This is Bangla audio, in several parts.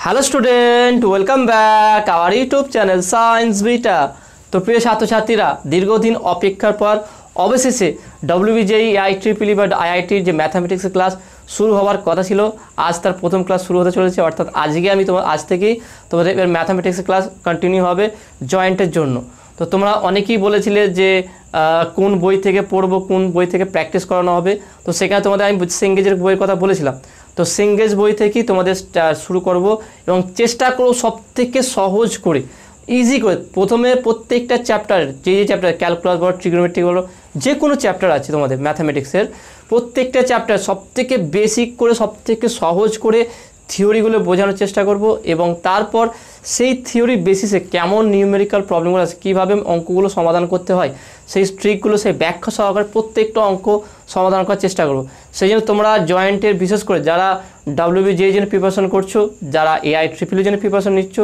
Hello student, welcome back our YouTube channel science beta. তো প্রিয় ছাত্রছাত্রীরা, দীর্ঘদিন অপেক্ষার পর অবশেষে WBJEE IEEE বা IITর যে ম্যাথামেটিক্সের ক্লাস শুরু হওয়ার কথা ছিল, আজ তার প্রথম ক্লাস শুরু হতে চলেছে। অর্থাৎ আজকে আজ থেকেই তোমাদের ম্যাথামেটিক্সের ক্লাস কন্টিনিউ হবে জয়েন্টের জন্য। তো তোমরা অনেকেই বলেছিলে যে কোন বই থেকে পড়বো, কোন বই থেকে প্র্যাকটিস করানো হবে। তো সেখানে তোমাদের আমি সিঙ্গেজের বইয়ের কথা বলেছিলাম। তো সিঙ্গেজ বই থেকেই তোমাদের শুরু করব এবং চেষ্টা করব সবথেকে সহজ করে, ইজি করে। প্রথমে প্রত্যেকটা চ্যাপ্টার, যে চ্যাপ্টার ক্যালকুলাস বলো, ট্রিগোনোমেট্রি বলো, যে কোনো চ্যাপ্টার আছে তোমাদের ম্যাথামেটিক্সের, প্রত্যেকটা চ্যাপ্টার সবথেকে বেসিক করে, সবথেকে সহজ করে থিওরিগুলো বোঝানোর চেষ্টা করব এবং তারপর সেই থিওরি বেসিসে কেমন নিউমেরিক্যাল প্রবলেমগুলো আছে, কীভাবে অঙ্কগুলো সমাধান করতে হয়, সেই ট্রিকগুলো, সেই ব্যাখ্যা সহকারে প্রত্যেকটা অঙ্ক সমাধান করার চেষ্টা করব। সেই জন্য তোমরা জয়েন্টের বিশেষ করে যারা WBJEE জন্য প্রিপারেশন করছো, যারা AIEEE জন্য প্রিপারেশন নিচ্ছ,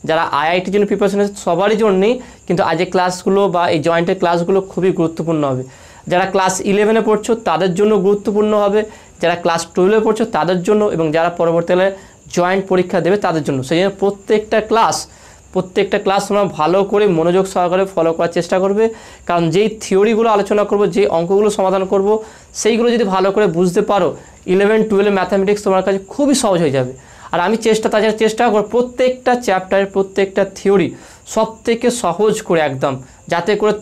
যারা IITর জন্য প্রিপারেশন নিচ্ছ, সবারই জন্যই কিন্তু আজকের ক্লাসগুলো বা এই জয়েন্টের ক্লাসগুলো খুবই গুরুত্বপূর্ণ হবে। যারা ক্লাস 11-এ পড়ছো তাদের জন্য গুরুত্বপূর্ণ হবে, যারা ক্লাস 12-এ পড়ছো তাদের জন্য, এবং যারা পরবর্তীকালে জয়েন্ট পরীক্ষা দেবে তাদের জন্য। সেই জন্য প্রত্যেকটা ক্লাস তোমরা ভালো করে মনোযোগ সহকারে ফলো করার চেষ্টা করবে। কারণ যেই থিওরিগুলো আলোচনা করব, যে অঙ্কগুলো সমাধান করব, সেইগুলো যদি ভালো করে বুঝতে পারো, 11-12 ম্যাথামেটিক্স তোমার কাছে খুবই সহজ হয়ে যাবে। আর আমি তাছাড়া চেষ্টা করব প্রত্যেকটা চ্যাপ্টারের প্রত্যেকটা থিওরি সবথেকে সহজ করে একদম, যাতে করে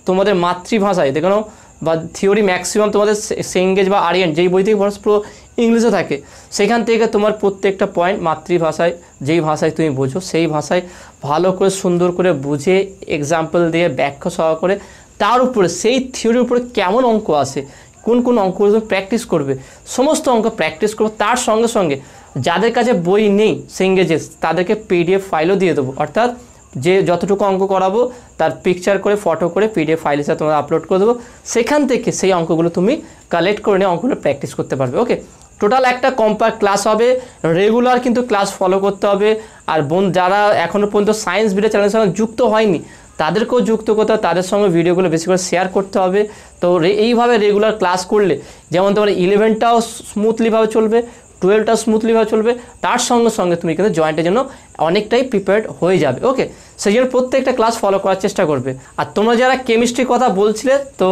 তোমাদের মাতৃভাষায় দেখো, বা থিওরি ম্যাক্সিমাম তোমাদের সিঙ্গেজ বা আরিয়ান যেই বই থেকে পুরো ইংলিশে থাকে, সেখান থেকে তোমার প্রত্যেকটা পয়েন্ট মাতৃভাষায়, যেই ভাষায় তুমি বোঝো সেই ভাষায় ভালো করে সুন্দর করে বুঝে এক্সাম্পল দিয়ে ব্যাখ্যা সহকারে, তার উপরে সেই থিওরির উপরে কেমন অঙ্ক আসে, কোন কোন অঙ্কগুলো তুমি প্র্যাকটিস করবে, সমস্ত অঙ্ক প্র্যাকটিস করবো। তার সঙ্গে সঙ্গে যাদের কাছে বই নেই সিঙ্গেজেস, তাদেরকে PDF ফাইলও দিয়ে দেবো। অর্থাৎ যে যতটুকু অঙ্ক করাবো তার পিকচার করে, ফটো করে PDF ফাইল হিসেবে তোমরা আপলোড করে দেবো। সেখান থেকে সেই অঙ্কগুলো তুমি কালেক্ট করে নিয়ে অঙ্কগুলো প্র্যাকটিস করতে পারবে। ওকে, টোটাল একটা কম্প্যাক্ট ক্লাস হবে, রেগুলার কিন্তু ক্লাস ফলো করতে হবে। আর যারা এখনও পর্যন্ত সায়েন্স ভিডিও চ্যানেলের সঙ্গে যুক্ত হয়নি, তাদেরকেও যুক্ত করতে হবে, তাদের সঙ্গে ভিডিওগুলো বেশি করে শেয়ার করতে হবে। তো এইভাবে রেগুলার ক্লাস করলে যেমন তোমার 11টাও স্মুথলিভাবে চলবে, 12টা স্মুথলিভাবে চলবে, তার সঙ্গে সঙ্গে তুমি কিন্তু জয়েন্টের জন্য অনেকটাই প্রিপেয়ার্ড হয়ে যাবে। ওকে, সেই জন্য প্রত্যেকটা ক্লাস ফলো করার চেষ্টা করবে। আর তোমরা যারা কেমিস্ট্রির কথা বলছিলে, তো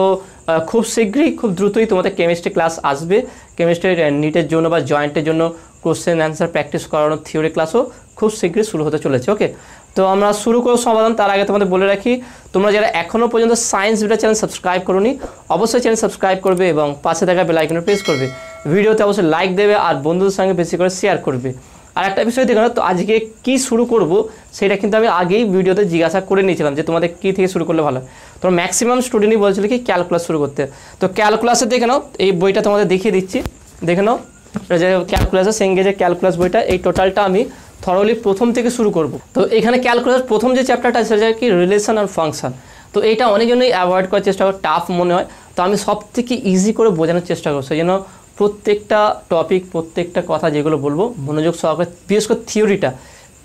খুব শীঘ্রই, খুব দ্রুতই তোমাদের কেমিস্ট্রি ক্লাস আসবে। কেমিস্ট্রির নিটের জন্য বা জয়েন্টের জন্য কোশ্চেন অ্যান্সার প্র্যাকটিস করানোর থিওরি ক্লাসও খুব শীঘ্রই শুরু হতে চলেছে। ওকে, তো আমরা শুরু করব সমাধান। তার আগে তোমাদের বলে রাখি, তোমরা যারা এখনও পর্যন্ত সায়েন্স ভিডিও চ্যানেল সাবস্ক্রাইব করোনি, অবশ্যই চ্যানেল সাবস্ক্রাইব করবে এবং পাশে থাকা বেল আইকনে প্রেস করবে। ভিডিওতে অবশ্যই লাইক দেবে আর বন্ধুদের সঙ্গে বেশি করে শেয়ার করবে। আর একটা বিষয় দেখো না, তো আজকে কি শুরু করব সেটা কিন্তু আমি আগেই ভিডিওতে জিজ্ঞাসা করে নিয়েছিলাম যে তোমাদের কী থেকে শুরু করলে ভালো। তোমরা ম্যাক্সিমাম স্টুডেন্টই বলছিল কি ক্যালকুলাস শুরু করতে। তো ক্যালকুলাসে দেখে নাও, এই বইটা তোমাদের দেখিয়ে দিচ্ছি, দেখে নাও। যে ক্যালকুলাসের সিঙ্গেজের ক্যালকুলাস বইটা, এই টোটালটা আমি থরলি প্রথম থেকে শুরু করব। তো এখানে ক্যালকুলাস প্রথম যে চ্যাপ্টারটা আছে সেটা কি রিলেশন আর ফাংশন। তো এইটা অনেকজনই অ্যাভয়েড করার চেষ্টা করে, টাফ মনে হয়। তো আমি সব থেকে ইজি করে বোঝানোর চেষ্টা করব, সেই জন্য প্রত্যেকটা টপিক, প্রত্যেকটা কথা যেগুলো বলবো মনোযোগ সহকারে, বিশেষ করে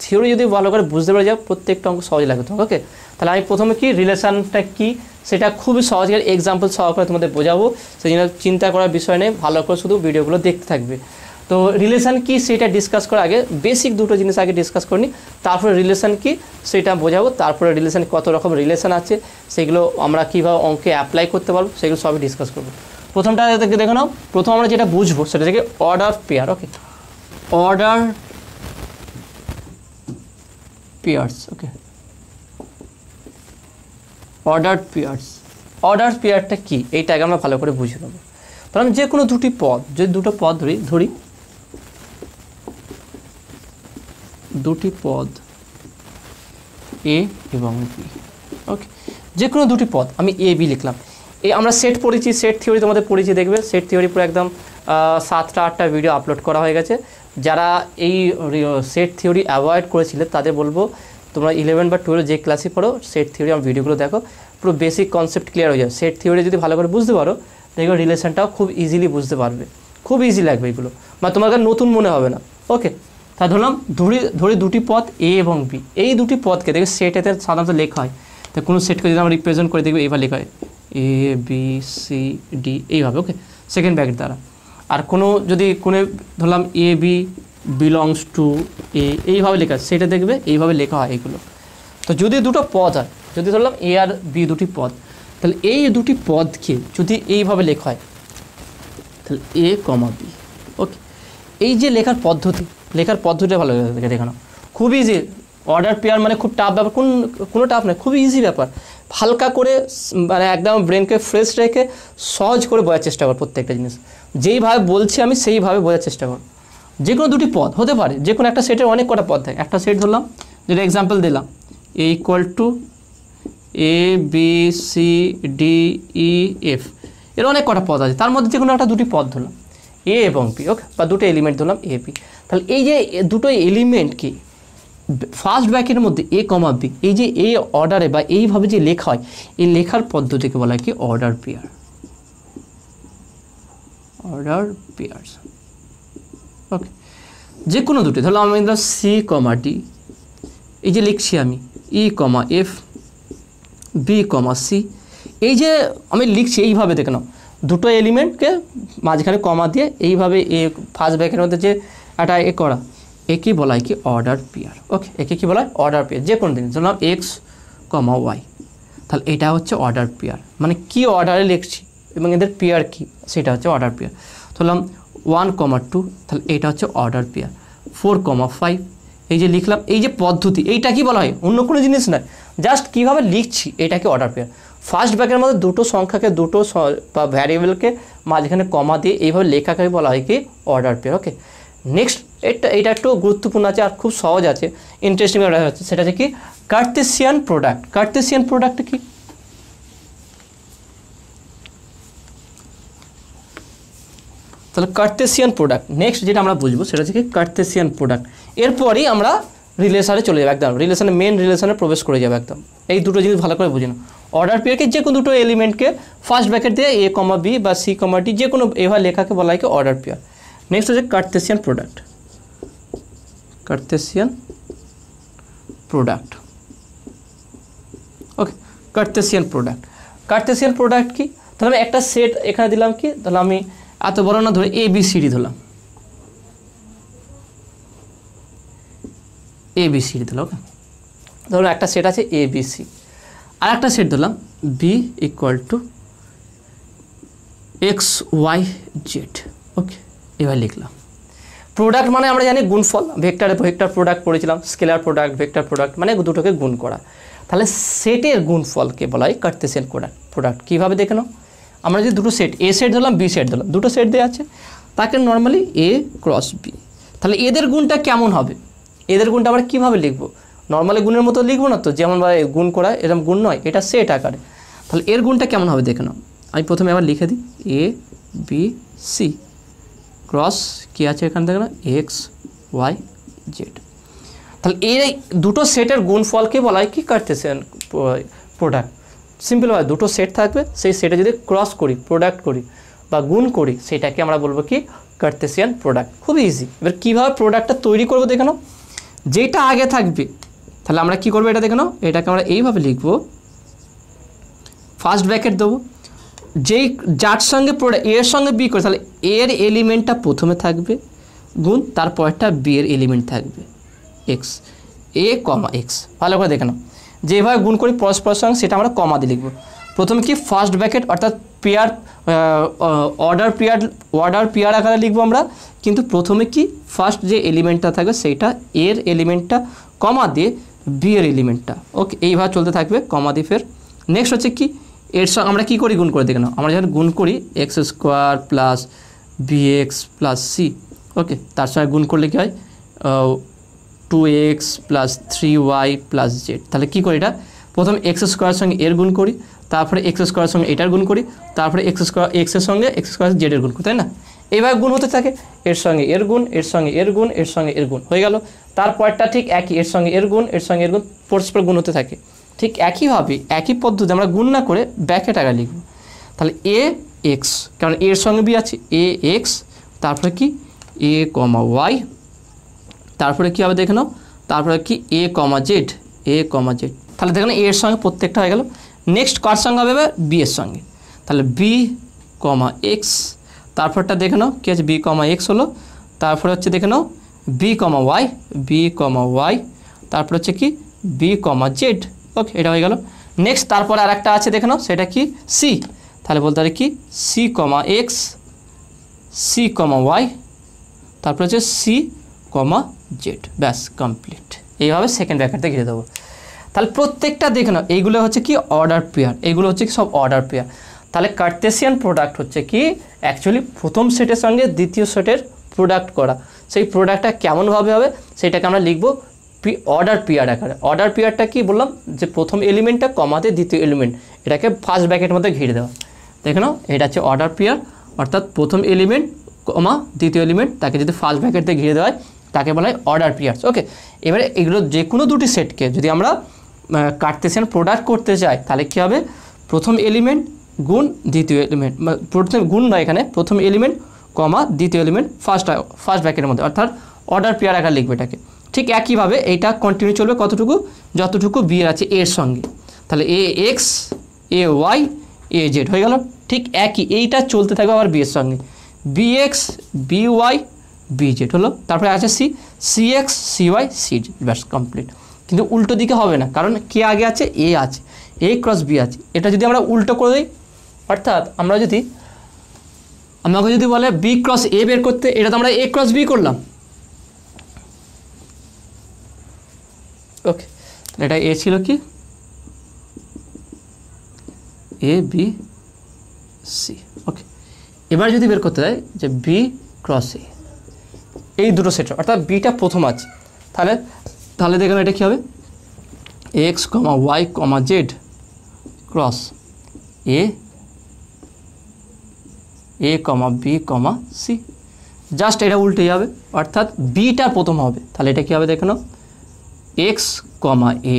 থিওরি যদি ভালো করে বুঝতে পারে যাও, প্রত্যেকটা অঙ্ক সহজ লাগে তোমাকে। ওকে, তাহলে আমি প্রথমে কি রিলেশনটা কি সেটা খুবই সহজ করে এক্সাম্পল সহকারে তোমাদের বোঝাবো। সেই জন্য চিন্তা করার বিষয় নেই, ভালো করে শুধু ভিডিওগুলো দেখতে থাকবে। তো রিলেশন কি সেটা ডিসকাস করার আগে বেসিক দুটো জিনিস আগে ডিসকাস করে নিই, তারপরে রিলেশন কি সেটা বোঝাবো। তারপরে রিলেশন কত রকম রিলেশন আছে, সেগুলো আমরা কীভাবে অঙ্কে অ্যাপ্লাই করতে পারবো, সেগুলো সবই ডিসকাস করবো। প্রথমটা দেখে নাও, প্রথম আমরা যেটা বুঝবো সেটা থেকে অর্ডার পেয়ার। ওকে, অর্ডার পেয়ার্স। ওকে, অর্ডার পেয়ারটা কি এইটাকে আমরা ভালো করে বুঝে নেবো। তাহলে আমি যে কোনো দুটো পদ ধরি দুটি পদ এ এবং বি। ওকে, যে কোনো দুটি পদ আমি এ বি লিখলাম। আমরা সেট পড়েছি, সেট থিওরি তোমাদের পড়েছি, দেখবে সেট থিওরি পুরো একদম 7টা-8টা ভিডিও আপলোড করা হয়ে গেছে। যারা এই সেট থিওরি অ্যাভয়েড করেছিলে তাদের বলবো, তোমরা 11 বা 12 যে ক্লাসে পড়ো সেট থিওরি আমার ভিডিওগুলো দেখো, পুরো বেসিক কনসেপ্ট ক্লিয়ার হয়ে যাবে। সেট থিওরি যদি ভালো করে বুঝতে পারো, দেখবে রিলেশনটাও খুব ইজিলি বুঝতে পারবে, খুব ইজি লাগবে এগুলো, বা তোমার কাছে নতুন মনে হবে না। ওকে, তা ধরলাম ধরি দুটি পদ এ এবং বি। এই দুটি পদকে দেখবে সেটেতে সাধারণত লেখা হয়। তো কোনো সেটকে যদি আমরা রিপ্রেজেন্ট করে দেখবে এইভাবে লেখা হয় ABCD এইভাবে। ওকে, সেকেন্ড ব্র্যাকেট দ্বারা। আর কোনো যদি ধরলাম AB বিলংস টু এ, এইভাবে লেখা আছে, সেটা দেখবে এইভাবে লেখা হয় এগুলো। তো যদি দুটো পদ হয়, যদি ধরলাম এ আর বি দুটি পদ, তাহলে এই দুটি পদকে যদি এইভাবে লেখা হয় তাহলে এ কমা বি। ওকে, এই যে লেখার পদ্ধতিটা ভালো দেখানো, খুব ইজি। অর্ডার পেয়ার মানে খুব টাফ ব্যাপার, কোনো টাফ নয়, খুবই ইজি ব্যাপার। হালকা করে মানে একদম ব্রেনকে ফ্রেশ রেখে সহজ করে বোঝার চেষ্টা কর প্রত্যেকটা জিনিস। যেইভাবে বলছি আমি সেইভাবে বোঝার চেষ্টা কর। যে কোনো দুটি পদ হতে পারে, যে কোনো একটা সেটের অনেক কটা পদ থাকে। একটা সেট ধরলাম, যেটা এক্সাম্পল দিলাম, A equal to A B C D E F, এর অনেক কটা পদ আছে, তার মধ্যে যে কোনো একটা দুটি পদ ধরলাম এ এবং বি। ওকে, বা দুটো এলিমেন্ট ধরলাম এ বি। তাহলে এই যে দুটো এলিমেন্ট কি ফার্স্ট ব্র্যাকেটের মধ্যে এ কমা বি, এই যে এই অর্ডারে বা এইভাবে যে লেখা হয়, এই লেখার পদ্ধতিকে বলা হয় কি order pair. Order pairs. Okay, যে কোনো দুটি ধরলাম আমি সি কমা ডি, এই যে লিখছি আমি ই কমা এফ, বি কমা সি, এই যে আমি লিখছি এইভাবে দেখে নাও, দুটো এলিমেন্টকে মাঝখানে কমা দিয়ে এইভাবে এ ফার্স্ট ব্র্যাকেটের মধ্যে যে একটা এ করা, একে বলা হয় কি অর্ডার পেয়ার। ওকে, একে কী বলা হয় অর্ডার পেয়ার। যে কোনো জিনিস ধরলাম এক্স কমা ওয়াই, তাহলে এটা হচ্ছে অর্ডার পেয়ার, মানে কি অর্ডারে লিখছি এবং এদের পেয়ার কি সেটা হচ্ছে অর্ডার পেয়ার। ধরলাম 1, 2, তাহলে এটা হচ্ছে অর্ডার পেয়ার। 4, 5, এই যে লিখলাম, এই যে পদ্ধতি, এইটা কি বলা হয়, অন্য কোনো জিনিস নয়, জাস্ট কীভাবে লিখছি এটাকে অর্ডার পেয়ার। ফার্স্ট ব্র্যাকেটের মধ্যে দুটো সংখ্যাকে দুটো বা ভ্যারিয়েবলকে মাঝখানে কমা দিয়ে এইভাবে লেখাকে বলা হয় কি অর্ডার পেয়ার। ওকে, নেক্সট এটা একটু গুরুত্বপূর্ণ আছে আর খুব সহজ আছে, ইন্টারেস্টিং হচ্ছে, সেটা হচ্ছে কি কার্টেসিয়ান প্রোডাক্ট। কার্টেসিয়ান প্রোডাক্ট কি? তাহলে কার্টেসিয়ান প্রোডাক্ট নেক্সট যেটা আমরা বুঝবো সেটা হচ্ছে কি কার্টেসিয়ান প্রোডাক্ট। এরপরই আমরা রিলেশনে চলে যাবো, একদম রিলেশনে মেন রিলেশনে প্রবেশ করে যাবো একদম। এই দুটো জিনিস ভালো করে বুঝে নাও। অর্ডার পেয়ারকে যে কোনো দুটো এলিমেন্টকে ফার্স্ট ব্র্যাকেট দিয়ে এ কমা বি বা সি কমা ডি যে কোনো এভাবে লেখাকে বলা হয় কি অর্ডার পেয়ার। নেক্সট হচ্ছে Cartesian product. Cartesian product. Okay, Cartesian product. Cartesian product কি? তাহলে আমি একটা সেট এখানে দিলাম কি, তাহলে আমি এত বড় না ধরে এ বি সি ডি ধরলাম, এ বি সি ডি ধরলাম। ওকে, ধরুন একটা সেট আছে এ বি সি, আর একটা সেট ধরলাম B equal to X Y Z. Okay, এবার লিখলাম। প্রোডাক্ট মানে আমরা জানি গুণফল, ভেক্টর প্রোডাক্ট পড়েছিলাম, স্কেলার প্রোডাক্ট, ভেক্টর প্রোডাক্ট মানে দুটোকে গুণ করা। তাহলে সেটের গুণফলকে বলা হয় কার্টেসিয়ান প্রোডাক্ট। কীভাবে দেখে নাও, আমরা যদি দুটো সেট এ সেট ধরলাম বি সেট ধরলাম, দুটো সেট দেওয়া আছে, তাকে নর্মালি এ ক্রস বি, তাহলে এদের গুণটা কেমন হবে, এদের গুণটা আমরা কীভাবে লিখবো, নর্মালি গুণের মতো লিখবো না তো, যেমন গুণ করা এরকম গুণ নয়, এটা সেট আকারে। তাহলে এর গুণটা কেমন হবে দেখে নাও, আমি প্রথমে আবার লিখে দিই এ বি সি ক্রস কী আছে এখান থেকে না এক্স ওয়াই জেড। তাহলে এই দুটো সেটের গুণফলকে বলা হয় কি কার্টেসিয়ান প্রোডাক্ট। সিম্পলভাবে দুটো সেট থাকবে, সেই সেটে যদি ক্রস করি, প্রোডাক্ট করি বা গুণ করি, সেটাকে আমরা বলবো কি কার্টেসিয়ান প্রোডাক্ট। খুবই ইজি। এবার কীভাবে প্রোডাক্টটা তৈরি করবো দেখে নাও, যেটা আগে থাকবে তাহলে আমরা কী করবো এটা দেখে নাও, এটাকে আমরা এইভাবে লিখবো, ফার্স্ট ব্র্যাকেট দেবো, যেই যার সঙ্গে এর সঙ্গে বি করে, তাহলে এর এলিমেন্টটা প্রথমে থাকবে গুণ, তারপরটা বি এর এলিমেন্ট থাকবে এক্স, এ কমা এক্স। ভালো করে দেখে নাও, যেভাবে গুণ করি পরস্পর সঙ্গে সেটা আমরা কমা দিয়ে লিখবো। প্রথমে কি ফার্স্ট ব্র্যাকেট অর্থাৎ পেয়ার অর্ডার পেয়ার আকারে লিখবো আমরা, কিন্তু প্রথমে কি ফার্স্ট যে এলিমেন্টটা থাকবে সেইটা এর এলিমেন্টটা কমা দিয়ে বি এর এলিমেন্টটা। ওকে, এইভাবে চলতে থাকবে কমা দিয়ে। ফের নেক্সট হচ্ছে কি এর সঙ্গে আমরা কী করি গুণ করে দেখে নাও, আমরা যখন গুণ করি X square plus B X plus C. Okay, তার সঙ্গে গুণ করলে কী হয় 2x plus 3y plus Z. তাহলে কী করি এটা, প্রথম এক্স স্কোয়ারের সঙ্গে এর গুণ করি, তারপরে এক্স স্কোয়ারের সঙ্গে এটার গুণ করি, তারপরে এক্সের সঙ্গে এক্স স্কোয়ার জেডের গুণ করি, তাই না? এইভাবে গুণ হতে থাকে, এর সঙ্গে এর গুণ, এর সঙ্গে এর গুণ, এর সঙ্গে এর গুণ হয়ে গেল। তারপরটা ঠিক একই, এর সঙ্গে এর গুণ, এর সঙ্গে এর গুণ, পরস্পর গুণ হতে থাকে। ঠিক একইভাবে একই পদ্ধতি আমরা গুণ না করে ব্র্যাকেট আকারে লিখব। তাহলে এ এক্স, কারণ এর সঙ্গে বি আছে, এ এক্স, তারপরে কি এ কমা ওয়াই, তারপরে কী হবে দেখে নাও, তারপরে কি এ কমা জেড, এ কমা জেড। তাহলে দেখুন এর সঙ্গে প্রত্যেকটা হয়ে গেল। নেক্সট কার সঙ্গে হবে বি এর সঙ্গে, তাহলে বি কমা এক্স, তারপরটা দেখে নাও কী আছে বি কমা এক্স হলো, তারপরে হচ্ছে দেখে নাও বি কমা ওয়াই, তারপর হচ্ছে কি বি কমা জেড। ওকে, এটা হয়ে গেল। নেক্সট তারপর আর একটা আছে দেখে নাও, সেটা কি সি। তাহলে বলতে পারি কি c comma x, c comma Y, তারপর হচ্ছে সি কমা জেড। ব্যাস কমপ্লিট। এইভাবে সেকেন্ড ব্র্যাকেটে ঘিরে দেবো। তাহলে প্রত্যেকটা দেখে নাও, এইগুলো হচ্ছে কি অর্ডার পেয়ার, এইগুলো হচ্ছে কি সব অর্ডার পেয়ার। তাহলে কার্টেসিয়ান প্রোডাক্ট হচ্ছে কি অ্যাকচুয়ালি প্রথম সেটের সঙ্গে দ্বিতীয় সেটের প্রোডাক্ট করা। সেই প্রোডাক্টটা কেমনভাবে হবে সেটাকে আমরা লিখব অর্ডার পেয়ার আকারে। অর্ডার পেয়ারটা কি বললাম, যে প্রথম এলিমেন্টটা কমাতে দ্বিতীয় এলিমেন্ট, এটাকে ফার্স্ট ব্র্যাকেটের মধ্যে ঘিরে দেওয়া। দেখে নাও, এটা হচ্ছে অর্ডার পেয়ার, অর্থাৎ প্রথম এলিমেন্ট কমা দ্বিতীয় এলিমেন্ট, তাকে যদি ফার্স্ট ব্র্যাকেট দিয়ে ঘিরে দেওয়া হয় তাকে বলা হয় অর্ডার পেয়ার্স। ওকে, এবারে এগুলো যে কোনো দুটি সেটকে যদি আমরা কার্টেসিয়ান প্রোডাক্ট করতে চাই তাহলে কী হবে, প্রথম এলিমেন্ট গুণ দ্বিতীয় এলিমেন্ট, প্রথম গুণ নয় এখানে, প্রথম এলিমেন্ট কমা দ্বিতীয় এলিমেন্ট ফার্স্ট ব্র্যাকেটের মধ্যে, অর্থাৎ অর্ডার পেয়ার আকার লিখবে এটাকে। ঠিক একইভাবে এইটা কন্টিনিউ চলবে কতটুকু, যতটুকু বি এর আছে এর সঙ্গে। তাহলে A X, A Y, A Z হয়ে গেল। ঠিক একই এইটা চলতে থাকবে আবার বি এর সঙ্গে, B X, B Y, B Z হলো। তারপরে আছে C, C X, C Y, C Z. ব্যাস কমপ্লিট। কিন্তু উল্টো দিকে হবে না, কারণ কে আগে আছে, এ আছে, এ ক্রস বি আছে। এটা যদি আমরা উল্টো করে দিই, অর্থাৎ আমরা যদি আমাকে যদি বলে বি ক্রস এ বের করতে, এটা তো আমরা এ ক্রস বি করলাম। ওকে, তাহলে এটা এ ছিল কি এ বি সি। ওকে, এবার যদি বের করতে দেয় যে বি ক্রস এ, এই দুটো সেট, অর্থাৎ বিটা প্রথম আছে, তাহলে তাহলে দেখুন এটা কী হবে, x comma y comma Z cross এ, এ comma B comma C. Just এটা উল্টে যাবে, অর্থাৎ বিটা প্রথম হবে। তাহলে এটা কী হবে দেখে নাও, এক্স কমা এ,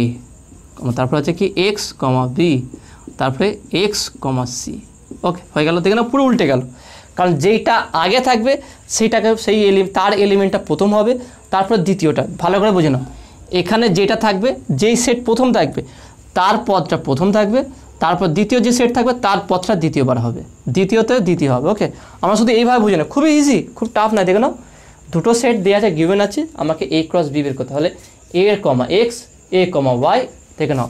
তারপরে হচ্ছে কি এক্স কমা বি, তারপরে এক্স কমা সি। ওকে, হয়ে গেল। দেখে নাও পুরো উল্টে গেল, কারণ যেইটা আগে থাকবে সেইটাকে সেই তার এলিমেন্টটা প্রথম হবে, তারপর দ্বিতীয়টা। ভালো করে বুঝে নাও, এখানে যেটা থাকবে, যেই সেট প্রথম থাকবে তার পদটা প্রথম থাকবে, তারপর দ্বিতীয় যে সেট থাকবে তার পদটা দ্বিতীয়বার হবে, দ্বিতীয়তে দ্বিতীয় হবে। ওকে, আমরা শুধু এইভাবে বুঝে নাও, খুবই ইজি, খুব টাফ না। দেখে নাও, দুটো সেট দেওয়া আছে, গিভেন আছে, আমাকে এ ক্রস বি বের করতে হলে এ এর কমা এক্স, এ কমা ওয়াই, দেখে নাও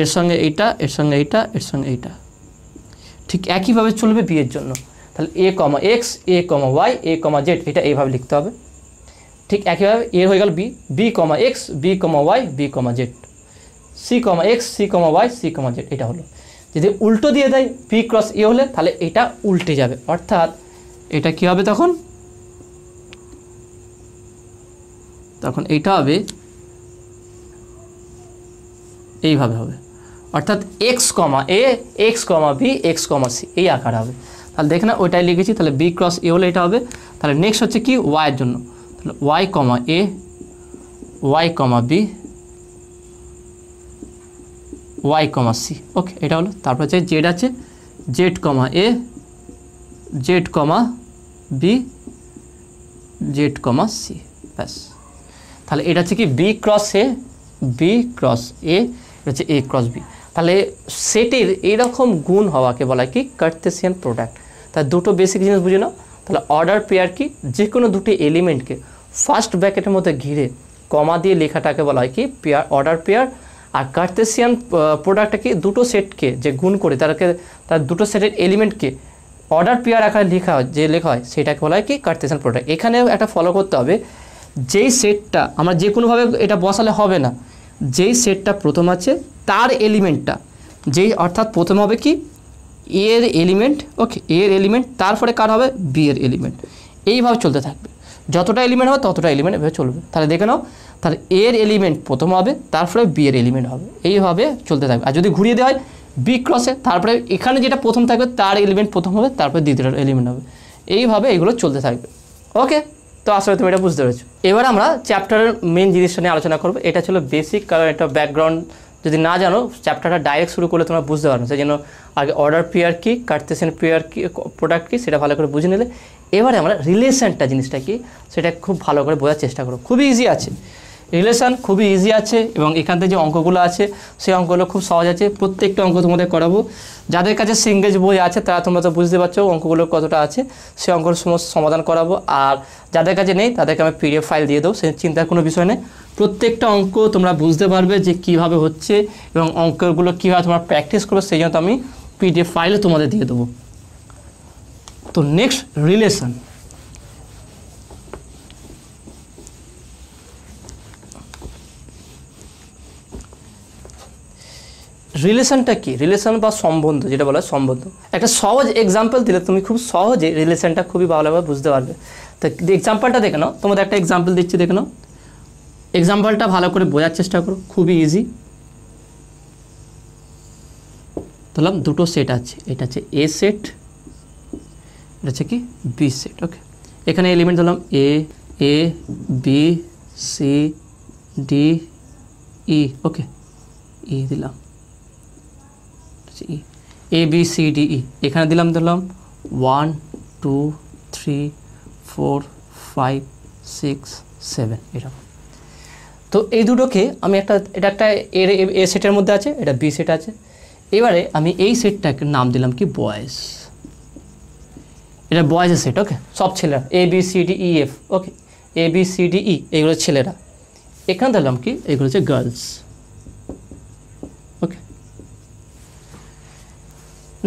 এর সঙ্গে এইটা, এর সঙ্গে এইটা, এর সঙ্গে এইটা। ঠিক একইভাবে চলবে বি এর জন্য। তাহলে এ কমা এক্স, এ কমা ওয়াই, এ কমা জেড, এটা এইভাবে লিখতে হবে। ঠিক একইভাবে এ হয়ে গেল B, B comma x, B comma Y, B comma Z, c comma x, c comma Y, c comma Z. এটা হলো। যদি উল্টো দিয়ে দেয় বি ক্রস এ হলে, তাহলে এটা উল্টে যাবে, অর্থাৎ এটা কি হবে তখন, তখন এইটা হবে এইভাবে হবে, অর্থাৎ এক্স কমা এ, এক্স কমা বি, এক্স কমা সি, এই আকার হবে। তাহলে দেখে না, ওইটাই লিখেছি। তাহলে বি ক্রস এ হলে এটা হবে। তাহলে নেক্সট হচ্ছে কি ওয়াইয়ের জন্য, তাহলে ওয়াই কমা এ, y comma B, y comma C. ওকে, এটা হলো। তারপর হচ্ছে জেড আছে, জেড কমা এ, জেড কমা বি, জেড কমা সি। ব্যাস, তাহলে এটা হচ্ছে কি বি ক্রস এ, বি ক্রস এ, এটা হচ্ছে এ ক্রস বি। তাহলে সেটের এইরকম গুণ হওয়াকে বলা হয় কি কার্টেসিয়ান প্রোডাক্ট। তার দুটো বেসিক জিনিস বুঝে নাও। তাহলে অর্ডার পেয়ার কি, যে কোনো দুটি এলিমেন্টকে ফার্স্ট ব্র্যাকেটের মধ্যে ঘিরে কমা দিয়ে লেখাটাকে বলা হয় কি পেয়ার, অর্ডার পেয়ার। আর কার্টেসিয়ান প্রোডাক্টটা কি, দুটো সেটকে যে গুণ করে তার দুটো সেটের এলিমেন্টকে অর্ডার পেয়ার আকারে লেখা হয়, যে লেখা হয় সেটাকে বলা হয় কি কার্টেসিয়ান প্রোডাক্ট। এখানেও একটা ফলো করতে হবে, যেই সেটটা আমরা যে কোনোভাবে এটা বসালে হবে না, যেই সেটটা প্রথম আছে তার এলিমেন্টটা যেই, অর্থাৎ প্রথম হবে কি এর এলিমেন্ট। ওকে, এর এলিমেন্ট, তারপরে কার হবে বি এর এলিমেন্ট। এইভাবে চলতে থাকবে, যতটা এলিমেন্ট হবে ততটা এলিমেন্ট এভাবে চলবে। তাহলে দেখে নাও, তাহলে এর এলিমেন্ট প্রথম হবে, তারপরে বি এর এলিমেন্ট হবে, এইভাবে চলতে থাকবে। আর যদি ঘুরিয়ে দেওয়া হয় বি ক্রসে, তারপরে এখানে যেটা প্রথম থাকবে তার এলিমেন্ট প্রথম হবে, তারপরে দ্বিতীয় এলিমেন্ট হবে, এইভাবে এগুলো চলতে থাকবে। ওকে, তো আসলে তুমি এটা বুঝতে পেরেছো। এবার আমরা চ্যাপ্টারের মেন জিনিসটা নিয়ে আলোচনা করবো। এটা ছিল বেসিক, কারণ এটা ব্যাকগ্রাউন্ড যদি না জানো চ্যাপ্টারটা ডাইরেক্ট শুরু করলে তোমরা বুঝতে পারবে। সেই জন্য আগে অর্ডার পেয়ার কি, কার্টেসিয়ান পেয়ার কি, প্রোডাক্ট কি, সেটা ভালো করে বুঝে নিলে এবারে আমরা রিলেশনটা জিনিসটা কি সেটা খুব ভালো করে বোঝার চেষ্টা করো। খুবই ইজি আছে। রিলেশন খুবই ইজি আছে এবং এখান থেকে যে অঙ্কগুলো আছে সেই অঙ্কগুলো খুব সহজ আছে, প্রত্যেকটা অঙ্ক তোমাদের করাবো। যাদের কাছে সিঙ্গেজ বই আছে তারা তোমরা তো বুঝতে পারছো অঙ্কগুলো কতটা আছে, সেই অঙ্কগুলো সমস্ত সমাধান করাবো। আর যাদের কাছে নেই তাদেরকে আমি পিডিএফ ফাইল দিয়ে দেবো, সে চিন্তার কোনো বিষয় নেই। প্রত্যেকটা অঙ্ক তোমরা বুঝতে পারবে যে কীভাবে হচ্ছে এবং অঙ্কগুলো কীভাবে তোমরা প্র্যাকটিস করবে, সেই জন্য আমি পিডিএফ ফাইলে তোমাদের দিয়ে দেবো। তো নেক্সট রিলেশন। রিলেশনটা কি? রিলেশন বা সম্বন্ধ, যেটা বলা হয় সম্বন্ধ। একটা সহজ এক্সাম্পল দিলে তুমি খুব সহজে রিলেশনটা খুবই ভালোভাবে বুঝতে পারবে। তো এক্সাম্পলটা দেখে নাও, তোমাদের একটা এক্সাম্পল দিচ্ছি, দেখে নাও। এক্সাম্পলটা ভালো করে বোঝার চেষ্টা করো, খুবই ইজি। ধরলাম দুটো সেট আছে, এটা হচ্ছে এ সেট, এটা হচ্ছে কি বি সেট। ওকে, এখানে এলিমেন্ট ধরলাম এ, বি, সি, ডি, ই। ওকে, ই দিলাম, এ বি সি ডি ই। এখানে দিলাম ধরলাম 1 2 3 4 5 6 7 এরকম। তো এই দুটোকে আমি এটা একটা এ সেটের মধ্যে আছে, এটা বি সেট আছে। এবারে আমি এই সেটটাকে নাম দিলাম কি বয়েজ, এটা বয়েজের সেট। ওকে, সব ছেলেরা A B C D E F. Okay, A B C D E এগুলো ছেলেরা। এখানে দিলাম কি এগুলো হচ্ছে গার্লস। ওকে,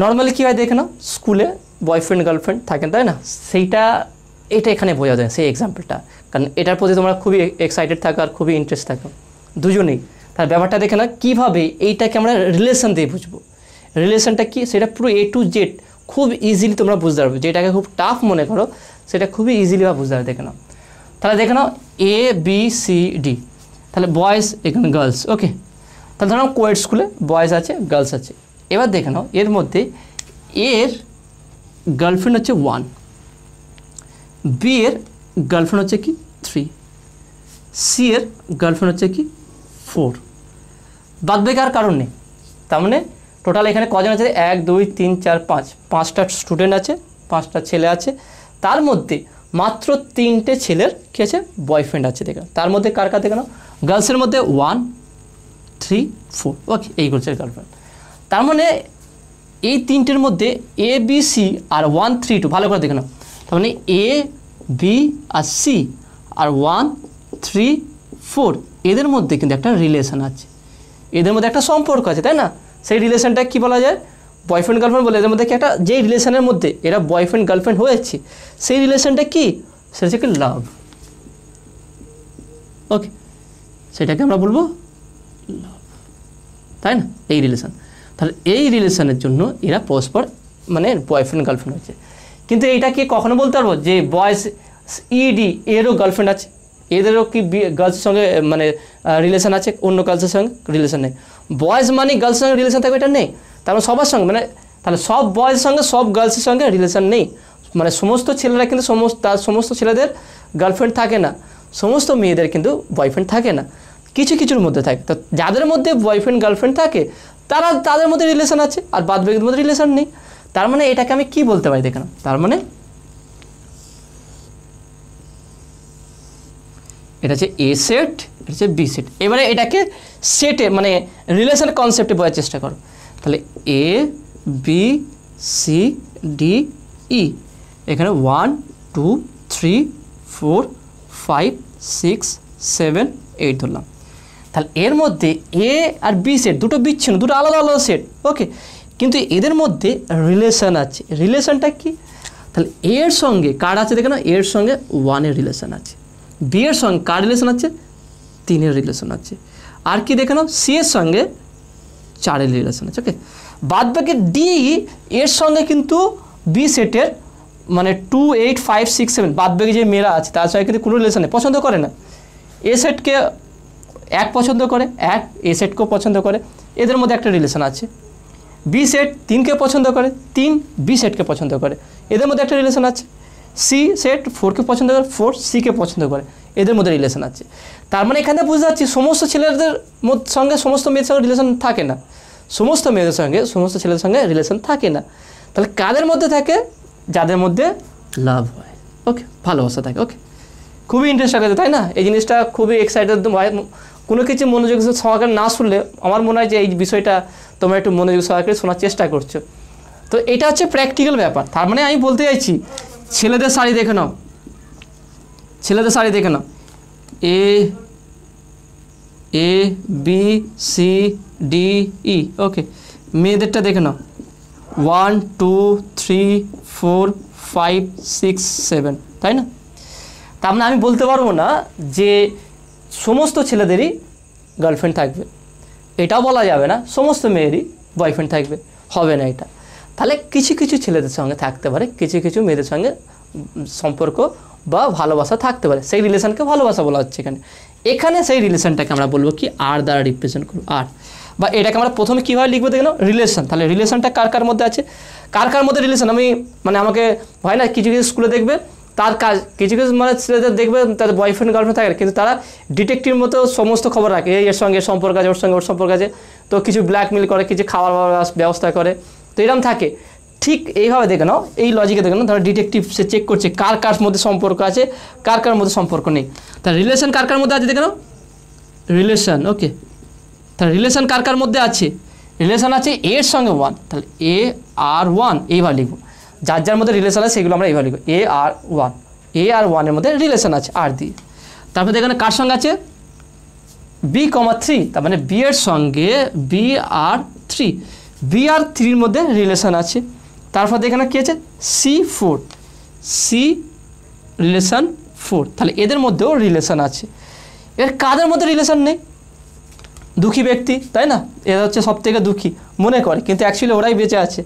নর্মালি কী হয় দেখে নাও, স্কুলে বয়ফ্রেন্ড গার্লফ্রেন্ড থাকেন, তাই না? এটা এখানে বোঝা যায় সেই এক্সাম্পলটা, কারণ এটার প্রতি তোমরা খুবই এক্সাইটেড থাকো আর খুবই ইন্টারেস্ট থাকো দুজনেই। তার ব্যাপারটা দেখে না কীভাবে এইটাকে আমরা রিলেশন দিয়ে বুঝবো। রিলেশনটা কি সেটা পুরো এ টু জেড খুব ইজিলি তোমরা বুঝতে পারবে। যেটাকে খুব টাফ মনে করো সেটা খুবই ইজিলি বা বুঝতে পারবে। দেখে নাও, তাহলে দেখে নাও এ বি সি ডি, তাহলে বয়েজ এখানে গার্লস। ওকে, তাহলে ধরো কোয়েড স্কুলে বয়েজ আছে গার্লস আছে। এবার দেখে নাও এর মধ্যে এর গার্লফ্রেন্ড হচ্ছে 1, বি এর গার্লফ্রেন্ড হচ্ছে কি 3, সি এর গার্লফ্রেন্ড হচ্ছে কি 4। বাদ বেকার কারণ নেই। তার মানে টোটাল এখানে কজন আছে? 1 2 3 4 5, 5টা স্টুডেন্ট আছে, 5টা ছেলে আছে। তার মধ্যে মাত্র 3টে ছেলের কী আছে? বয়ফ্রেন্ড আছে। দেখো তার মধ্যে কার কার দেখে নাও, গার্লসের মধ্যে 1 3 4। ওকে, এই হচ্ছে গার্লফ্রেন্ড। তার মানে এই তিনটের মধ্যে এ বি সি আর 1 3 2 ভালো করে দেখে নাও। তার মানে এ বি আর সি আর 1 3 4 এদের মধ্যে কিন্তু একটা রিলেশন আছে, এদের মধ্যে একটা সম্পর্ক আছে, তাই না? সেই রিলেশনটা কি বলা যায়? বয়ফ্রেন্ড গার্লফ্রেন্ড বলে। এদের মধ্যে কি একটা যেই রিলেশনের মধ্যে এরা বয়ফ্রেন্ড গার্লফ্রেন্ড হয়েছে সেই রিলেশনটা কি? সেটা হচ্ছে কি লাভ। ওকে, সেটাকে আমরা বলবো লাভ, তাই না? এই রিলেশন। তাহলে এই রিলেশনের জন্য এরা পরস্পর মানে বয়ফ্রেন্ড গার্লফ্রেন্ড হয়েছে। কিন্তু এইটাকে কখনো বলতে পারবো যে বয়েজ ইডি এরও গার্লফ্রেন্ড আছে, এদেরও কি গার্লসের সঙ্গে মানে রিলেশন আছে, অন্য গার্লসের সঙ্গে রিলেশন নেই। বয়েজ মানে গার্লসের সঙ্গে রিলেশন থাকবে এটা নেই। তারপরে সবার সঙ্গে মানে তাহলে সব বয়েজের সঙ্গে সব গার্লসের সঙ্গে রিলেশন নেই। মানে সমস্ত ছেলেরা কিন্তু সমস্ত ছেলেদের গার্লফ্রেন্ড থাকে না, সমস্ত মেয়েদের কিন্তু বয়ফ্রেন্ড থাকে না, কিছু কিছুর মধ্যে থাকে। তো যাদের মধ্যে বয়ফ্রেন্ড গার্লফ্রেন্ড থাকে তাদের মধ্যে রিলেশন আছে আর বাদ বাকিদের মধ্যে রিলেশন নেই। তার মানে এটাকে আমি কি বলতে পারি দেখে নাও, তার মানে এটা হচ্ছে এ সেট, এটা হচ্ছে বি সেট। এবারে এটাকে সেটে মানে রিলেশন কনসেপ্টে বোঝার চেষ্টা করো। তাহলে এ বি সি ডি ই, এখানে 1 2 3 4 5 6 7 8 ধরলাম। তাহলে এর মধ্যে এ আর বি সেট দুটো বিচ্ছিন্ন, দুটো আলাদা আলাদা সেট। ওকে, কিন্তু এদের মধ্যে রিলেশন আছে। রিলেশনটা কি? তাহলে এর সঙ্গে কার আছে দেখে না, এর সঙ্গে 1-এর রিলেশন আছে। বি এর সঙ্গে কার রিলেশন আছে? 3-এর রিলেশন আছে। আর কি দেখে নাও, সি এর সঙ্গে 4-এর রিলেশন আছে। ওকে, বাদ বাকি ডি এর সঙ্গে কিন্তু বি সেটের মানে 2 8 5 6 7 বাদ বাকি যে মেয়েরা আছে তার সঙ্গে কিন্তু কোনো রিলেশন নেই, পছন্দ করে না। এ সেটকে 1 পছন্দ করে, 1 এ সেটকেও পছন্দ করে, এদের মধ্যে একটা রিলেশন আছে। বি সেট 3কে পছন্দ করে, 3 বি সেটকে পছন্দ করে, এদের মধ্যে একটা রিলেশন আছে। সি সেট 4কে পছন্দ করে, 4 সিকে পছন্দ করে, এদের মধ্যে রিলেশন আছে। তার মানে এখানে বুঝতে পারছি সমস্ত ছেলেদের সঙ্গে সমস্ত মেয়েদের সঙ্গে রিলেশন থাকে না, সমস্ত মেয়েদের সঙ্গে সমস্ত ছেলেদের সঙ্গে রিলেশন থাকে না। তাহলে কাদের মধ্যে থাকে? যাদের মধ্যে লাভ হয়। ওকে, ভালোবাসা থাকে। ওকে, খুবই ইন্টারেস্ট লাগে, তাই না? এই জিনিসটা খুবই এক্সাইটেড। কোনো কিছু মনোযোগ সহকারে না শুনলে আমার মনে হয় যে এই বিষয়টা তোমরা একটু মনোযোগ সহকারে শোনার চেষ্টা করছো। তো এটা হচ্ছে প্র্যাকটিক্যাল ব্যাপার। তার মানে আমি বলতে চাইছি, ছেলেদের শাড়ি দেখে নাও, ছেলেদের শাড়ি দেখে নাও, এ এ বি সি ডি ই, ওকে। মেয়েদেরটা দেখে নাও, 1 2 3 4 5 6 7, তাই না? তার মানে আমি বলতে পারবো না যে সমস্ত ছেলেদেরই গার্লফ্রেন্ড থাকবে, এটাও বলা যাবে না সমস্ত মেয়েরই বয়ফ্রেন্ড থাকবে, হবে না এটা। তাহলে কিছু কিছু ছেলেদের সঙ্গে থাকতে পারে, কিছু কিছু মেয়েদের সঙ্গে সম্পর্ক বা ভালোবাসা থাকতে পারে, সেই রিলেশনকে ভালোবাসা বলা হচ্ছে এখানে। এখানে সেই রিলেশনটাকে আমরা বলবো কি, আর দ্বারা রিপ্রেজেন্ট করবো, আর। বা এটাকে আমরা প্রথমে কীভাবে লিখবো দেখে নাও, রিলেশন। তাহলে রিলেশনটা কার কার মধ্যে আছে, কার কার মধ্যে রিলেশন। আমি মানে আমাকে হয় না, কিছু কিছু স্কুলে দেখবে তার কাজ, কিছু কিছু মানে ছেলেদের দেখবে তাদের বয়ফ্রেন্ড গার্লফ্রেন্ড থাকে, কিন্তু তারা ডিটেকটিভ মতো সমস্ত খবর রাখে, এর সঙ্গে সম্পর্ক আছে, ওর সঙ্গে ওর সম্পর্ক আছে, তো কিছু ব্ল্যাকমেল করে, কিছু খাওয়ার ব্যবস্থা করে, তো এরকম থাকে। ঠিক এইভাবে দেখে নাও, এই লজিকে দেখে নাও, ধরো ডিটেকটিভ সে চেক করছে কার কার মধ্যে সম্পর্ক আছে, কার কার মধ্যে সম্পর্ক নেই। তার রিলেশন কার কার মধ্যে আছে দেখে নাও, রিলেশন, ওকে। তাহলে রিলেশন কার কার মধ্যে আছে, রিলেশন আছে এর সঙ্গে 1, তাহলে এ আর 1 এইভাবে লিখবো। যার যার মধ্যে রিলেশন আছে সেগুলো আমরা এইভাবে লিখবো, এ আর 1, এ আর 1-এর মধ্যে রিলেশন আছে আর দিয়ে। তারপরে এখানে কার সঙ্গে আছে, বি কমা 3, তার মানে বি এর সঙ্গে বি আর 3, বি আর 3-র মধ্যে রিলেশন আছে। তারপর এখানে কী আছে, C4, সি রিলেশন 4, তাহলে এদের মধ্যেও রিলেশন আছে। এর কাদের মধ্যে রিলেশন নেই, দুঃখী ব্যক্তি, তাই না? এরা হচ্ছে সব থেকে দুঃখী মনে করে, কিন্তু অ্যাকচুয়ালি ওরাই বেঁচে আছে।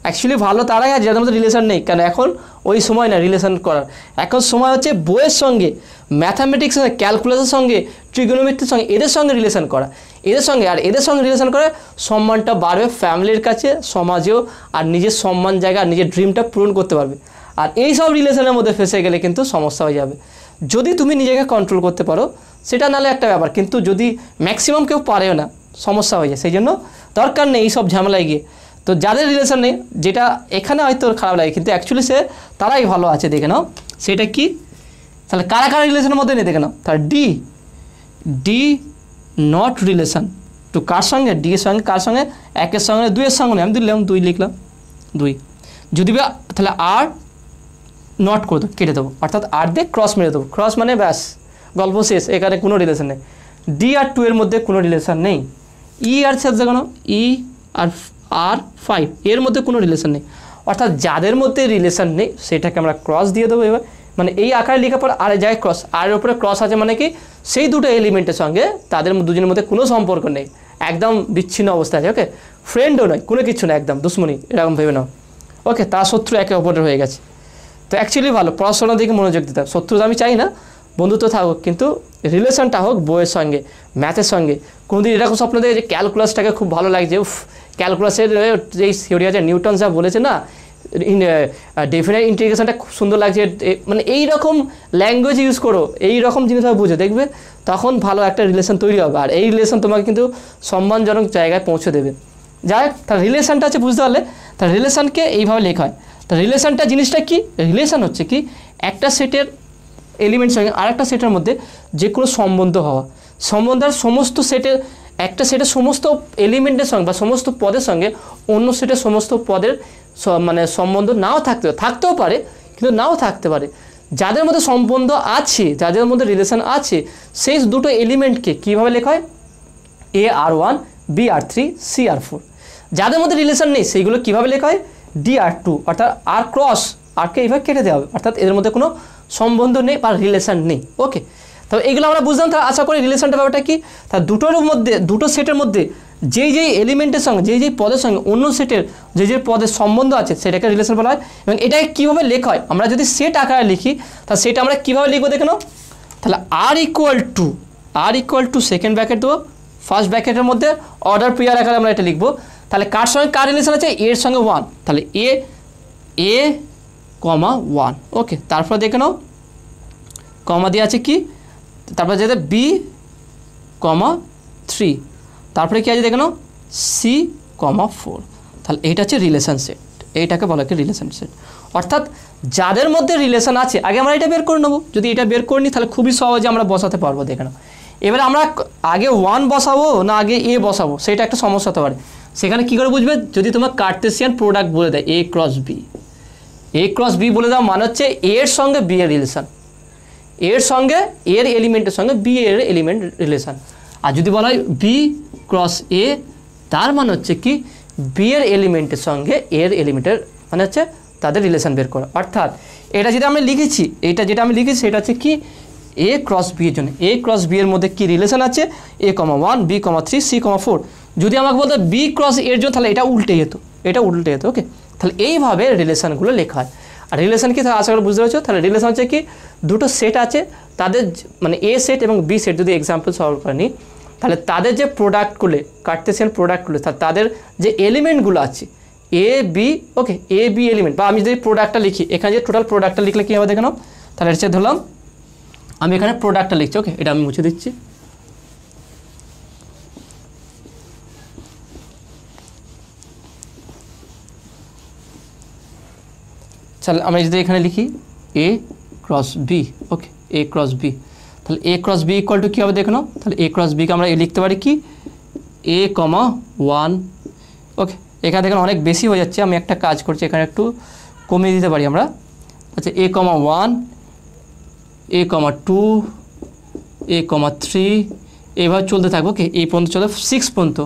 অ্যাকচুয়ালি ভালো তারাই আছে যাদের মধ্যে রিলেশন নেই, কেন এখন ওই সময় না রিলেশন করার, এখন সময় হচ্ছে বইয়ের সঙ্গে, ম্যাথামেটিক্সের সঙ্গে, ক্যালকুলাসের সঙ্গে, ট্রিগোনোমেট্রির সঙ্গে, এদের সঙ্গে রিলেশন করা, এদের সঙ্গে। আর এদের সঙ্গে রিলেশন করে সম্মানটা বাড়বে ফ্যামিলির কাছে, সমাজেও, আর নিজের সম্মান জায়গা, আর নিজের ড্রিমটা পূরণ করতে পারবে। আর এই সব রিলেশনের মধ্যে ফেসে গেলে কিন্তু সমস্যা হয়ে যাবে। যদি তুমি নিজেকে কন্ট্রোল করতে পারো সেটা নাহলে একটা ব্যাপার, কিন্তু যদি ম্যাক্সিমাম কেউ পারেও না, সমস্যা হয়ে যায়। সেই জন্য দরকার নেই এই সব ঝামেলায় গিয়ে। তো যাদের রিলেশন নেই, যেটা এখানে হয়তো খারাপ লাগে কিন্তু অ্যাকচুয়ালি তারাই ভালো আছে, দেখে নাও সেটা কি। তাহলে কারা কারা রিলেশনের মধ্যে নেই দেখে নাও, তাহলে ডি নট রিলেশন টু কার সঙ্গে, ডি এর সঙ্গে কার সঙ্গে, 1-এর সঙ্গে 2-এর সঙ্গে নেই, আমি দিলাম 2 লিখলাম 2, যদি বা তাহলে আর নট করে দেবো, কেটে দেবো, অর্থাৎ আর দিয়ে ক্রস মেরে দেবো, ক্রস মানে ব্যাস গল্প শেষ, এখানে কোনো রিলেশন নেই। ডি আর 2-এর মধ্যে কোনো রিলেশন নেই। ই আর সাথে দেখো, ই আর 5 এর মধ্যে কোনো রিলেশন নেই, অর্থাৎ যাদের মধ্যে রিলেশন নেই সেটাকে আমরা ক্রস দিয়ে দেবো। এবার মানে এই আকারে লেখার পর আর যায় ক্রস, আর উপরে ক্রস আছে মানে কি, সেই দুটো এলিমেন্টের সঙ্গে তাদের দুজনের মধ্যে কোনো সম্পর্ক নেই, একদম বিচ্ছিন্ন অবস্থা আছে, ওকে। ফ্রেন্ডও নয়, কোনো কিছু না, একদম দুশ্মনী এরকম ভেবে নাও, ওকে। তার শত্রু একে অপরের হয়ে গেছে। তো অ্যাকচুয়ালি ভালো পড়াশোনার দিকে মনোযোগ দিতে হবে। শত্রুতা আমি চাই না, বন্ধুত্ব থাকুক, কিন্তু রিলেশনটা হোক বইয়ের সঙ্গে, ম্যাথের সঙ্গে। কোনোদিন এরকম স্বপ্ন দেখে যে ক্যালকুলাসটাকে খুব ভালো লাগছে, উফ ক্যালকুলাসের যেই থিওরি আছে নিউটন যা বলেছে না, ডেফিনেট ইন্টিগ্রেশনটা খুব সুন্দর লাগছে, মানে এই রকম ল্যাঙ্গুয়েজ ইউজ করো, এই রকম জিনিসভাবে বুঝে দেখবে, তখন ভালো একটা রিলেশন তৈরি হবে। আর এই রিলেশন তোমাকে কিন্তু সম্মানজনক জায়গায় পৌঁছে দেবে। যাই হোক, তার রিলেশনটা হচ্ছে বুঝতে পারলে, তার রিলেশনকে এইভাবে লেখা হয়। তা রিলেশনটা জিনিসটা কি, রিলেশন হচ্ছে কি, একটা সেটের এলিমেন্ট সঙ্গে আরেকটা সেটের মধ্যে যে কোনো সম্বন্ধ হওয়া, সম্বন্ধের সমস্ত সেটের, একটা সেটের সমস্ত এলিমেন্টের সঙ্গে বা সমস্ত পদের সঙ্গে অন্য সেটের সমস্ত পদের মানে সম্বন্ধ নাও থাকতেও পারে, কিন্তু নাও থাকতে পারে। যাদের মধ্যে সম্বন্ধ আছে, যাদের মধ্যে রিলেশন আছে, সেই দুটো এলিমেন্টকে কীভাবে লেখা হয়, এ আর 1, বি আর 3, সি আর 4। যাদের মধ্যে রিলেশন নেই সেইগুলো কীভাবে লেখা হয়, ডি আর 2, অর্থাৎ আর ক্রস, আরকে এইভাবে কেটে দেওয়া হবে, অর্থাৎ এদের মধ্যে কোনো সম্বন্ধ নেই বা রিলেশন নেই, ওকে। তবে এইগুলো আমরা বুঝলাম। তাহলে আশা করি রিলেশনটা ব্যাপারটা কি, তা দুটোর মধ্যে, দুটো সেটের মধ্যে যেই এলিমেন্টের সঙ্গে, যেই পদের সঙ্গে অন্য সেটের যে পদের সম্বন্ধ আছে সেটাকে রিলেশন বলা হয়। এবং এটাকে কীভাবে লেখা হয়, আমরা যদি সেট আকারে লিখি তা সেটা আমরা কীভাবে লিখবো দেখে নাও। তাহলে আর ইকুয়াল টু সেকেন্ড ব্র্যাকেট দেবো, ফার্স্ট ব্র্যাকেটের মধ্যে অর্ডার পেয়ার আকারে আমরা এটা লিখবো। তাহলে কার সঙ্গে কার রিলেশন আছে, এর সঙ্গে 1, তাহলে এ কমা 1, ওকে। তারপর দেখে নাও কমা দিয়ে আছে কি, তারপর যেতে বি কমা 3, তারপরে কি আছে দেখে নাও সি কমা 4। তাহলে এইটা হচ্ছে রিলেশন সেট, এইটাকে বলা হয় রিলেশন সেট, অর্থাৎ যাদের মধ্যে রিলেশন আছে আগে আমরা এটা বের করে নেবো। যদি এটা বের করে নিই তাহলে খুবই সহজে আমরা বসাতে পারবো। দেখে নাও, এবারে আমরা আগে 1 বসাবো না আগে এ বসাবো সেটা একটা সমস্যা হতে পারে। সেখানে কী করে বুঝবে, যদি তোমার কার্টেসিয়ান প্রোডাক্ট বলে দেয় এ cross B, A cross B বলে দেওয়া মানে হচ্ছে এর সঙ্গে বি এর রিলেশন, এর সঙ্গে এর এলিমেন্টের সঙ্গে বি এর এলিমেন্ট রিলেশন। আর যদি বলা হয় বি ক্রস এ, তার মানে হচ্ছে কি বি এর এলিমেন্টের সঙ্গে এর এলিমেন্টের মানে হচ্ছে তাদের রিলেশন বের করা। অর্থাৎ এটা যেটা আমি লিখেছি, এটা যেটা আমি লিখেছি সেটা হচ্ছে কি এ ক্রস বি এর জন্য এ ক্রস বি এর মধ্যে কি রিলেশন আছে a,1 b,3 c,4। যদি আমাকে বলতো বি ক্রস এর জন্য তাহলে এটা উল্টে যেত, এটা উল্টে যেত। ওকে, তাহলে এইভাবে রিলেশনগুলো লেখা হয়। আর রিলেশন কি আশা করি বুঝতে পারছো। তাহলে রিলেশন হচ্ছে কি দুটো সেট আছে, তাদের মানে এ সেট এবং বি সেট যদি এক্সাম্পল সলভ করে নিই তাহলে তাদের যে প্রোডাক্টগুলো কার্টেসিয়ান প্রোডাক্টগুলো তাদের যে এলিমেন্টগুলো আছে A B, okay A B element, বা আমি যদি প্রোডাক্টটা লিখি এখানে যে টোটাল প্রোডাক্টটা লিখলে কী হবে দেখে নাও। তাহলে হচ্ছে ধরলাম আমি এখানে প্রোডাক্টটা লিখছি, ওকে এটা আমি মুছে দিচ্ছি। তাহলে আমি যদি এখানে লিখি এ cross B, okay A cross B, তাহলে A cross B equal two কী হবে দেখে নাও। তাহলে এ ক্রস বিকে আমরা লিখতে পারি কি a,1, ওকে এখানে দেখেন অনেক বেশি হয়ে যাচ্ছে, আমি একটা কাজ করছি এখানে একটু কমিয়ে দিতে পারি আমরা। আচ্ছা a,1 a,2 a,3 এইভাবে চলতে থাকবো। ওকে এই পর্যন্ত চলে 6 পর্যন্ত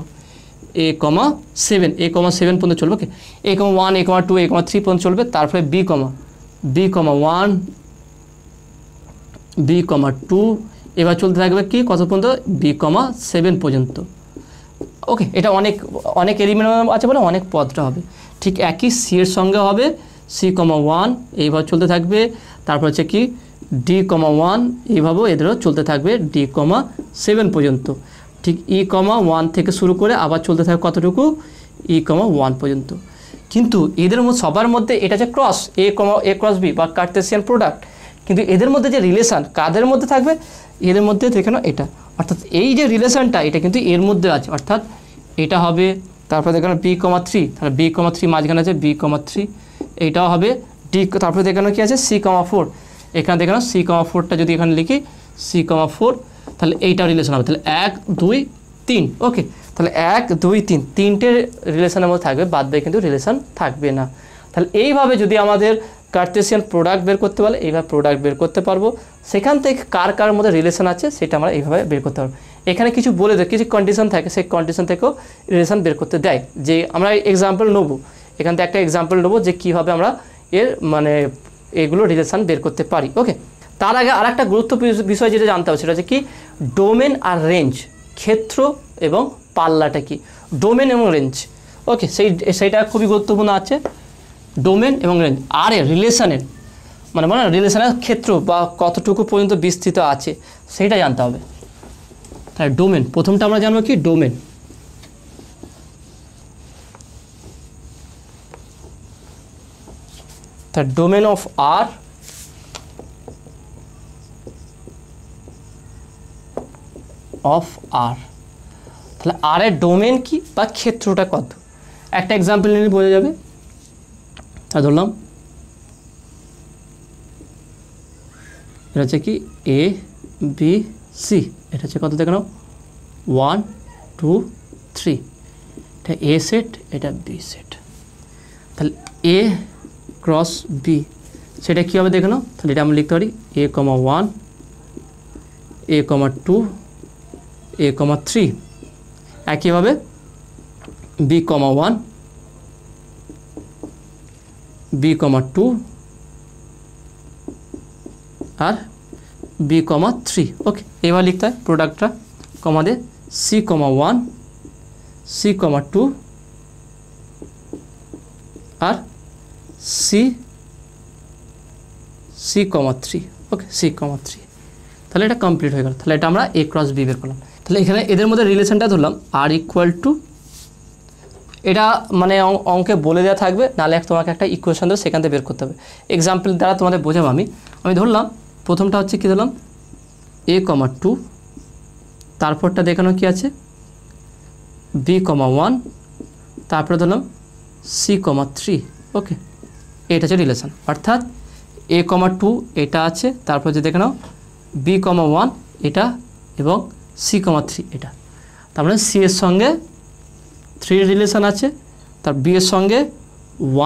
a,7 পর্যন্ত চলবে। ওকে a,1 a,2 a,3 পর্যন্ত চলবে। তারপরে b,1 b,2 এবার চলতে থাকবে কি কত পর্যন্ত b,7 পর্যন্ত। ওকে এটা অনেক অনেক এলিমেন্ট আছে বলে অনেক পদটা হবে। ঠিক একই সি এর সঙ্গে হবে c,1 এইভাবে চলতে থাকবে। তারপর হচ্ছে কি d,1 এইভাবেও এদেরও চলতে থাকবে d,7 পর্যন্ত। ঠিক e,1 থেকে শুরু করে আবার চলতে থাকবে কতটুকু e,1 পর্যন্ত। কিন্তু এদের মধ্যে সবার মধ্যে এটা যে ক্রস এ ক্রস বি বা কার্টেসিয়ান প্রোডাক্ট, কিন্তু এদের মধ্যে যে রিলেশান কাদের মধ্যে থাকবে, এদের মধ্যে দেখে নাও এটা, অর্থাৎ এই যে রিলেশানটা এটা কিন্তু এর মধ্যে আছে, অর্থাৎ এটা হবে। তারপরে দেখে নাও b,3, তাহলে b,3 মাঝখানে আছে b,3 এইটাও হবে ডি। তারপরে দেখে নাও কী আছে c,4, এখানে দেখে নাও c,4টা যদি এখানে লিখি c,4 তাহলে এইটাও রিলেশন হবে। তাহলে 1 2 3, ওকে তাহলে 1 2 3 তিনটে রিলেশনের মধ্যে থাকবে, বাদ বাকি কিন্তু রিলেশন থাকবে না। তাহলে এইভাবে যদি আমাদের কার্টেসিয়ান প্রোডাক্ট বের করতে পারলে এইভাবে প্রোডাক্ট বের করতে পারবো। সেখান থেকে কার কার মধ্যে রিলেশন আছে সেটা আমরা এইভাবে বের করতে পারবো। এখানে কিছু বলে দেয়, কিছু কন্ডিশন থাকে, সেই কন্ডিশন থেকেও রিলেশন বের করতে দেয়। যে আমরা এক্সাম্পল নেবো, এখান থেকে একটা এক্সাম্পল নেবো যে কীভাবে আমরা এর মানে এগুলো রিলেশন বের করতে পারি। ওকে তার আগে আর একটা গুরুত্বপূর্ণ বিষয় যেটা জানতে হবে সেটা হচ্ছে কি ডোমেন আর রেঞ্জ, ক্ষেত্র এবং পাল্লাটা কি, ডোমেন এবং রেঞ্জ। ওকে সেইটা খুবই গুরুত্বপূর্ণ আছে, ডোমেন এবং রেঞ্জ। আর এর রিলেশনের মানে রিলেশনের ক্ষেত্র বা কতটুকু পর্যন্ত বিস্তৃত আছে সেটা জানতে হবে। তাহলে ডোমেন প্রথমটা আমরা জানবো কি domain. The domain of R তাহলে R এর ডোমেন কি বা ক্ষেত্রটা কত, একটা এক্সাম্পল নিলে বোঝা যাবে। তা ধরলাম এটা হচ্ছে কি এ বি সি, এটা হচ্ছে কত দেখে নাও 1 2 3, এটা এ সেট এটা বি সেট। তাহলে এ ক্রস বি সেটা কী হবে দেখে নাও। তাহলে এটা আমরা লিখতে পারি a,1 a,2 a,3, একইভাবে b,1 b,2 আর b,3। ওকে এবার লিখতে হয় প্রোডাক্টটা কমা দিয়ে c,1 c,2 আর c,3, ওকে c,3। তাহলে এটা কমপ্লিট হয়ে গেল। তাহলে এটা আমরা এ ক্রস বি বের করলাম। তাহলে এখানে এদের মধ্যে রিলেশনটা ধরলাম আর ইকুয়াল টু, এটা মানে অঙ্কে বলে দেওয়া থাকবে, নাহলে তোমাকে একটা ইকুয়েশন দেবে সেখান থেকে বের করতে হবে। এক্সাম্পল দ্বারা তোমাদের বোঝাবো। আমি ধরলাম প্রথমটা হচ্ছে কি ধরলাম a,2, তারপরটা দেখানো কি আছে b,1, তারপরে ধরলাম c,3। ওকে এটা হচ্ছে রিলেশন, অর্থাৎ a,2 এটা আছে, তারপর যে দেখে নাও b,1 এটা এবং c,3 এটা। তার মানে c এর সঙ্গে 3 রিলেশন আছে, তার b এর সঙ্গে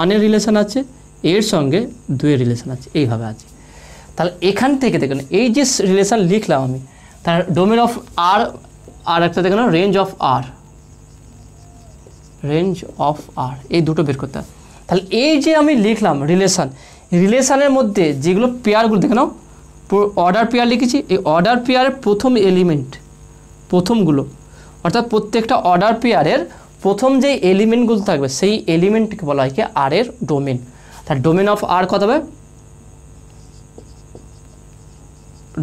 1 এর রিলেশন আছে, এর সঙ্গে 2 এর রিলেশন আছে, এইভাবে আছে। তাহলে এখান থেকে দেখুন এই যে রিলেশন লিখলাম আমি, তার ডোমেন অফ আর, আর একটা দেখুন range of R, range of R, এই দুটো বের করতে হবে। তাহলে এই যে আমি লিখলাম রিলেশন, রিলেশনের মধ্যে যেগুলো পেয়ারগুলো দেখে নাও, অর্ডার পেয়ার লিখেছি, এই অর্ডার পেয়ারের প্রথম এলিমেন্ট, প্রথমগুলো অর্থাৎ প্রত্যেকটা অর্ডার পেয়ারের প্রথম যে এলিমেন্টগুলো থাকবে সেই এলিমেন্টকে বলা হয় কি আর এর ডোমেন। তার ডোমেন অফ আর কত হবে,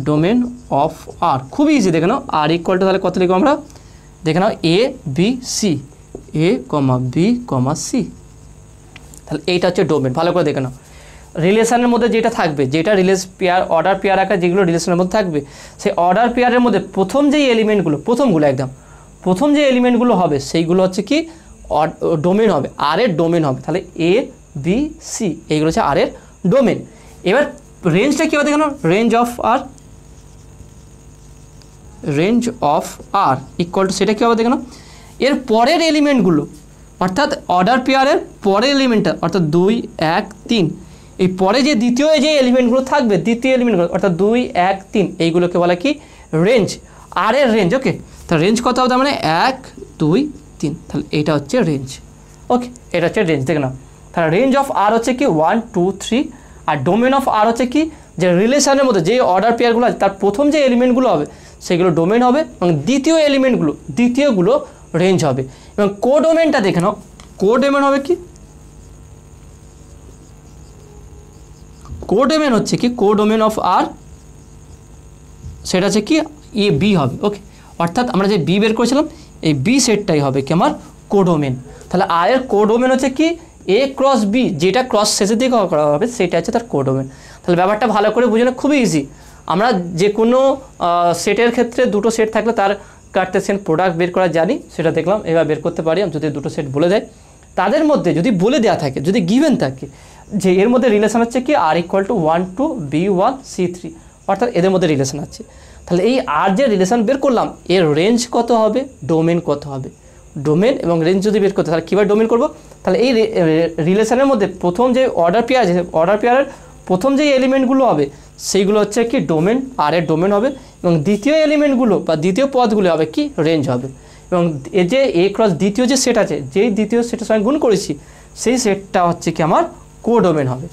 ডোমেন অফ আর খুবই ইজি, দেখে নাও আর ইকুয়াল টু তাহলে কত লিখবো আমরা, দেখে নাও এ বি সি, এ কমা বি কমা সি, তাহলে এইটা হচ্ছে ডোমেন। ভালো করে দেখে নাও রিলেশনের মধ্যে যেটা থাকবে, যেটা পেয়ার অর্ডার পেয়ার আকার যেগুলো রিলেশনের মধ্যে থাকবে, সেই অর্ডার পেয়ারের মধ্যে প্রথম যেই এলিমেন্টগুলো, প্রথমগুলো একদম প্রথম যে এলিমেন্টগুলো হবে সেইগুলো হচ্ছে কি ডোমেন হবে, আর এর ডোমেন হবে। তাহলে এ বি সি এইগুলো হচ্ছে আর এর ডোমেন। এবার রেঞ্জটা কী হবে দেখো, range of R, range of R equal to সেটা কী হবে দেখো, এর পরের এলিমেন্টগুলো অর্থাৎ অর্ডার পেয়ারের পরের এলিমেন্টটা অর্থাৎ 2 1 3, এই পরে যে দ্বিতীয় যে এলিমেন্টগুলো থাকবে, দ্বিতীয় এলিমেন্টগুলো অর্থাৎ 2 1 3 এইগুলোকে বলা কি রেঞ্জ, আর এর রেঞ্জ। ওকে, তাহলে রেঞ্জ কত হবে, তার মানে 1 2 3, তাহলে এইটা হচ্ছে রেঞ্জ। ওকে, এটা হচ্ছে রেঞ্জ, দেখে নাও। তাহলে রেঞ্জ অফ আর হচ্ছে কি 1 2 3, আর ডোমেন অফ আর হচ্ছে কি যে রিলেশনের মধ্যে যে অর্ডার পেয়ারগুলো আছে তার প্রথম যে এলিমেন্টগুলো হবে সেগুলো ডোমেন হবে এবং দ্বিতীয় এলিমেন্টগুলো দ্বিতীয়গুলো রেঞ্জ হবে। এবং কোডোমেনটা দেখে নাও, কোডোমেন হবে কি, কোডোমেন হচ্ছে কি, কোডোমেন অফ আর সেটা হচ্ছে কি এ বি হবে। ওকে, অর্থাৎ আমরা যে বি বের করেছিলাম এই বি সেটটাই হবে কি আমার কোডোমেন। তাহলে আর এর কোডোমেন হচ্ছে কি এ ক্রস বি, যেটা ক্রস শেষের দিকে করা হবে সেটা হচ্ছে তার কোডোমেন। তাহলে ব্যাপারটা ভালো করে বুঝে না, খুবই ইজি। আমরা যে কোনো সেটের ক্ষেত্রে দুটো সেট থাকলে তার কার্টেসিয়ান প্রোডাক্ট বের করা জানি, সেটা দেখলাম এবার বের করতে পারি। যদি দুটো সেট বলে দেয়, তাদের মধ্যে যদি বলে দেওয়া থাকে, যদি গিভেন থাকে যে এর মধ্যে রিলেশন হচ্ছে কি R equal two 1 2 b1 c3, অর্থাৎ এদের মধ্যে রিলেশন আছে, তাহলে এই আর যে রিলেশন বের করলাম এর রেঞ্জ কত হবে, ডোমেন কত হবে। ডোমেন এবং রেঞ্জ যদি বের করতে তাহলে কীভাবে ডোমেন করবো, তাহলে এই রিলেশনের মধ্যে প্রথম যে অর্ডার পেয়ার আছে, অর্ডার পেয়ারের প্রথম যে এলিমেন্টগুলো হবে সেইগুলো হচ্ছে কি ডোমেন, আর এর ডোমেন হবে, এবং দ্বিতীয় এলিমেন্টগুলো বা দ্বিতীয় পদগুলো হবে কি রেঞ্জ হবে। এবং এই যে এ ক্রস দ্বিতীয় যে সেট আছে, যেই দ্বিতীয় সেটের সঙ্গে গুণ করেছি সেই সেটটা হচ্ছে কি আমার কোডোমেন হবে।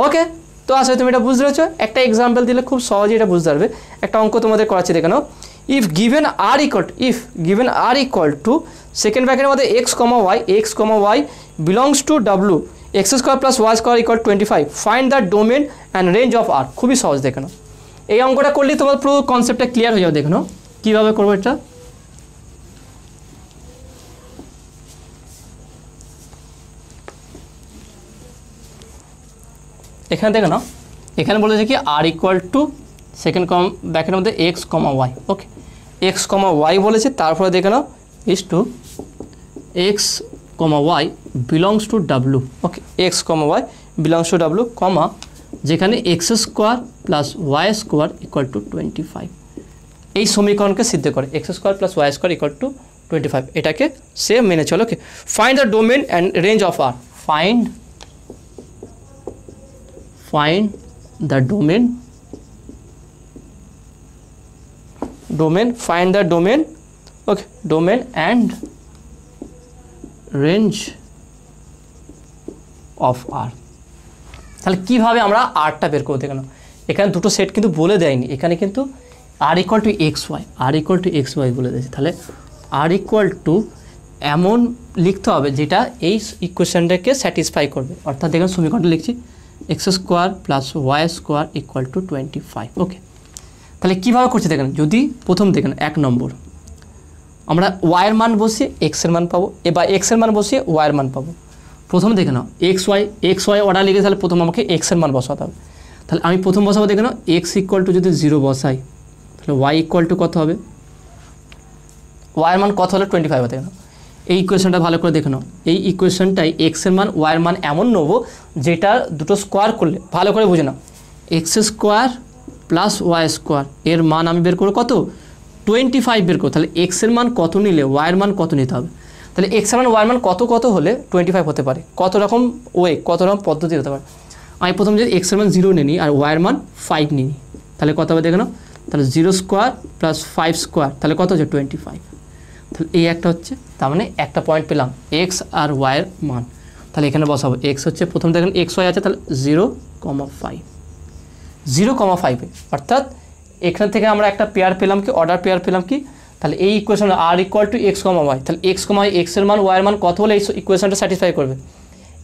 ওকে, তো আসলে তুমি এটা বুঝতে পেরেছো। একটা এক্সাম্পল দিলে খুব সহজেই এটা বুঝতে পারবে। একটা অঙ্ক তোমাদের করাচ্ছি, দেখে নাও। If given R equal to second ব্র্যাকেটের মধ্যে x comma Y belongs to W x square plus Y square equal 25, find the domain and range of R. খুবই সহজ, দেখে নাও। এই অঙ্কটা করলেই তোমার পুরো কনসেপ্টটা ক্লিয়ার হয়ে যাবে। দেখে নাও কীভাবে করবো এটা। এখানে দেখে নাও, এখানে বলেছে কি আর ইকুয়াল টু সেকেন্ড ব্র্যাকেটের মধ্যে x comma Y. Okay, X comma Y বলেছে, তারপরে দেখে নাও is to X comma Y belongs to W. Okay, X comma Y belongs to W comma যেখানে X square plus Y square equal to 25। এই সমীকরণকে সিদ্ধ করে X square plus Y square equal to 25, এটাকে সে মেনে চলো। Okay, find the domain and range of R. Find the domain, find the domain, okay, domain and range of R। তাহলে কীভাবে আমরা আরটা বের করবো দেখো। এখানে দুটো সেট কিন্তু বলে দেয়নি, এখানে কিন্তু আর ইকুয়াল টু এক্স ওয়াই বলে দিয়েছে। তাহলে আর ইকুয়াল টু এমন লিখতে হবে যেটা এই ইকুয়েশনটাকে স্যাটিসফাই করবে। অর্থাৎ দেখুন সমীকরণটা লিখছি X square plus Y square equal to 25। Okay, তাহলে কীভাবে করছি দেখেন। যদি প্রথম দেখেন 1 নম্বর আমরা ওয়াইয়ের মান বসিয়ে এক্সের মান পাবো, এবার এক্সের মান বসিয়ে ওয়াইয়ের মান পাবো। প্রথম দেখে নাও এক্স ওয়াই অর্ডার লিখে, তাহলে প্রথম আমাকে এক্সের মান বসাতে হবে। তাহলে আমি প্রথম বসাবো, দেখে নাও এক্স ইকুয়াল টু যদি 0 বসাই তাহলে ওয়াই ইকুয়াল টু কত হবে, ওয়াইয়ের মান কত হলে 25 হবে। দেখে নাও এই ইকুয়েশনটা ভালো করে দেখে নাও। এই ইকুয়েশনটাই এক্সের মান ওয়াইয়ের মান এমন নেবো যেটা দুটো স্কোয়ার করলে, ভালো করে বুঝে নাও, X square plus Y square এর মান আমি বের করবো কত, 25 বের করো। তাহলে এক্সের মান কত নিলে ওয়াইয়ের মান কত নিতে হবে, তাহলে এক্সের মান ওয়াইয়ের মান কত কত হলে 25 হতে পারে, কত রকম ওয়ে, কত রকম পদ্ধতি হতে পারে। আমি প্রথম যদি এক্সের মান 0 নিই আর ওয়াইয়ের মান 5 নিই, তাহলে কত হবে দেখে নাও। তাহলে 0 স্কোয়ার প্লাস 5 স্কোয়ার তাহলে কত হচ্ছে 25। তাহলে এই একটা হচ্ছে, তার মানে একটা পয়েন্ট পেলাম এক্স আর ওয়াইয়ের মান। তাহলে এখানে বসাবো এক্স হচ্ছে প্রথম দেখেন এক্স ওয়াই আছে, তাহলে 0,5 0,5 অর্থাৎ এখান থেকে আমরা একটা পেয়ার পেলাম কি, অর্ডার পেয়ার পেলাম কি, তাহলে এই equation R equal to X comma Y. তাহলে এক্স কমা ওয়াই, এক্সের মান ওয়াইয়ের মান কত হলে এই ইকুয়েশনটা স্যাটিসফাই করবে,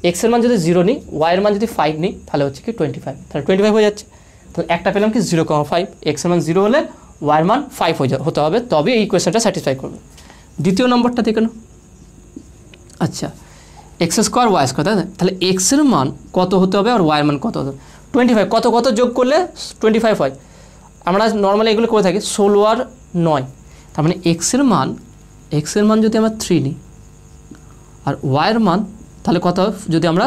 এক্সের মান যদি 0 নিই, ওয়াইয়ের মান যদি 5 নিই, তাহলে হচ্ছে কি 25, তাহলে 25 হয়ে যাচ্ছে। তাহলে একটা পেলাম কি 0,5, এক্সের মান 0 হলে ওয়াইয়ের মান 5 হতে হবে, তবে এই ইকুয়েশনটা স্যাটিসফাই করবে। দ্বিতীয় নম্বরটা দেখে নাও। আচ্ছা, এক্স স্কোয়ার ওয়াই স্কোয়ার, তাই না? তাহলে এক্সের মান কত হতে হবে আর ওয়াইয়ের মান কত হতে হবে, 25, কত কত যোগ করলে 25 হয়। আমরা নর্মালি এগুলো করে থাকি 16 আর 9, তার মানে এক্সের মান যদি আমরা 3 নিই আর ওয়াইয়ের মান তাহলে কত হবে, যদি আমরা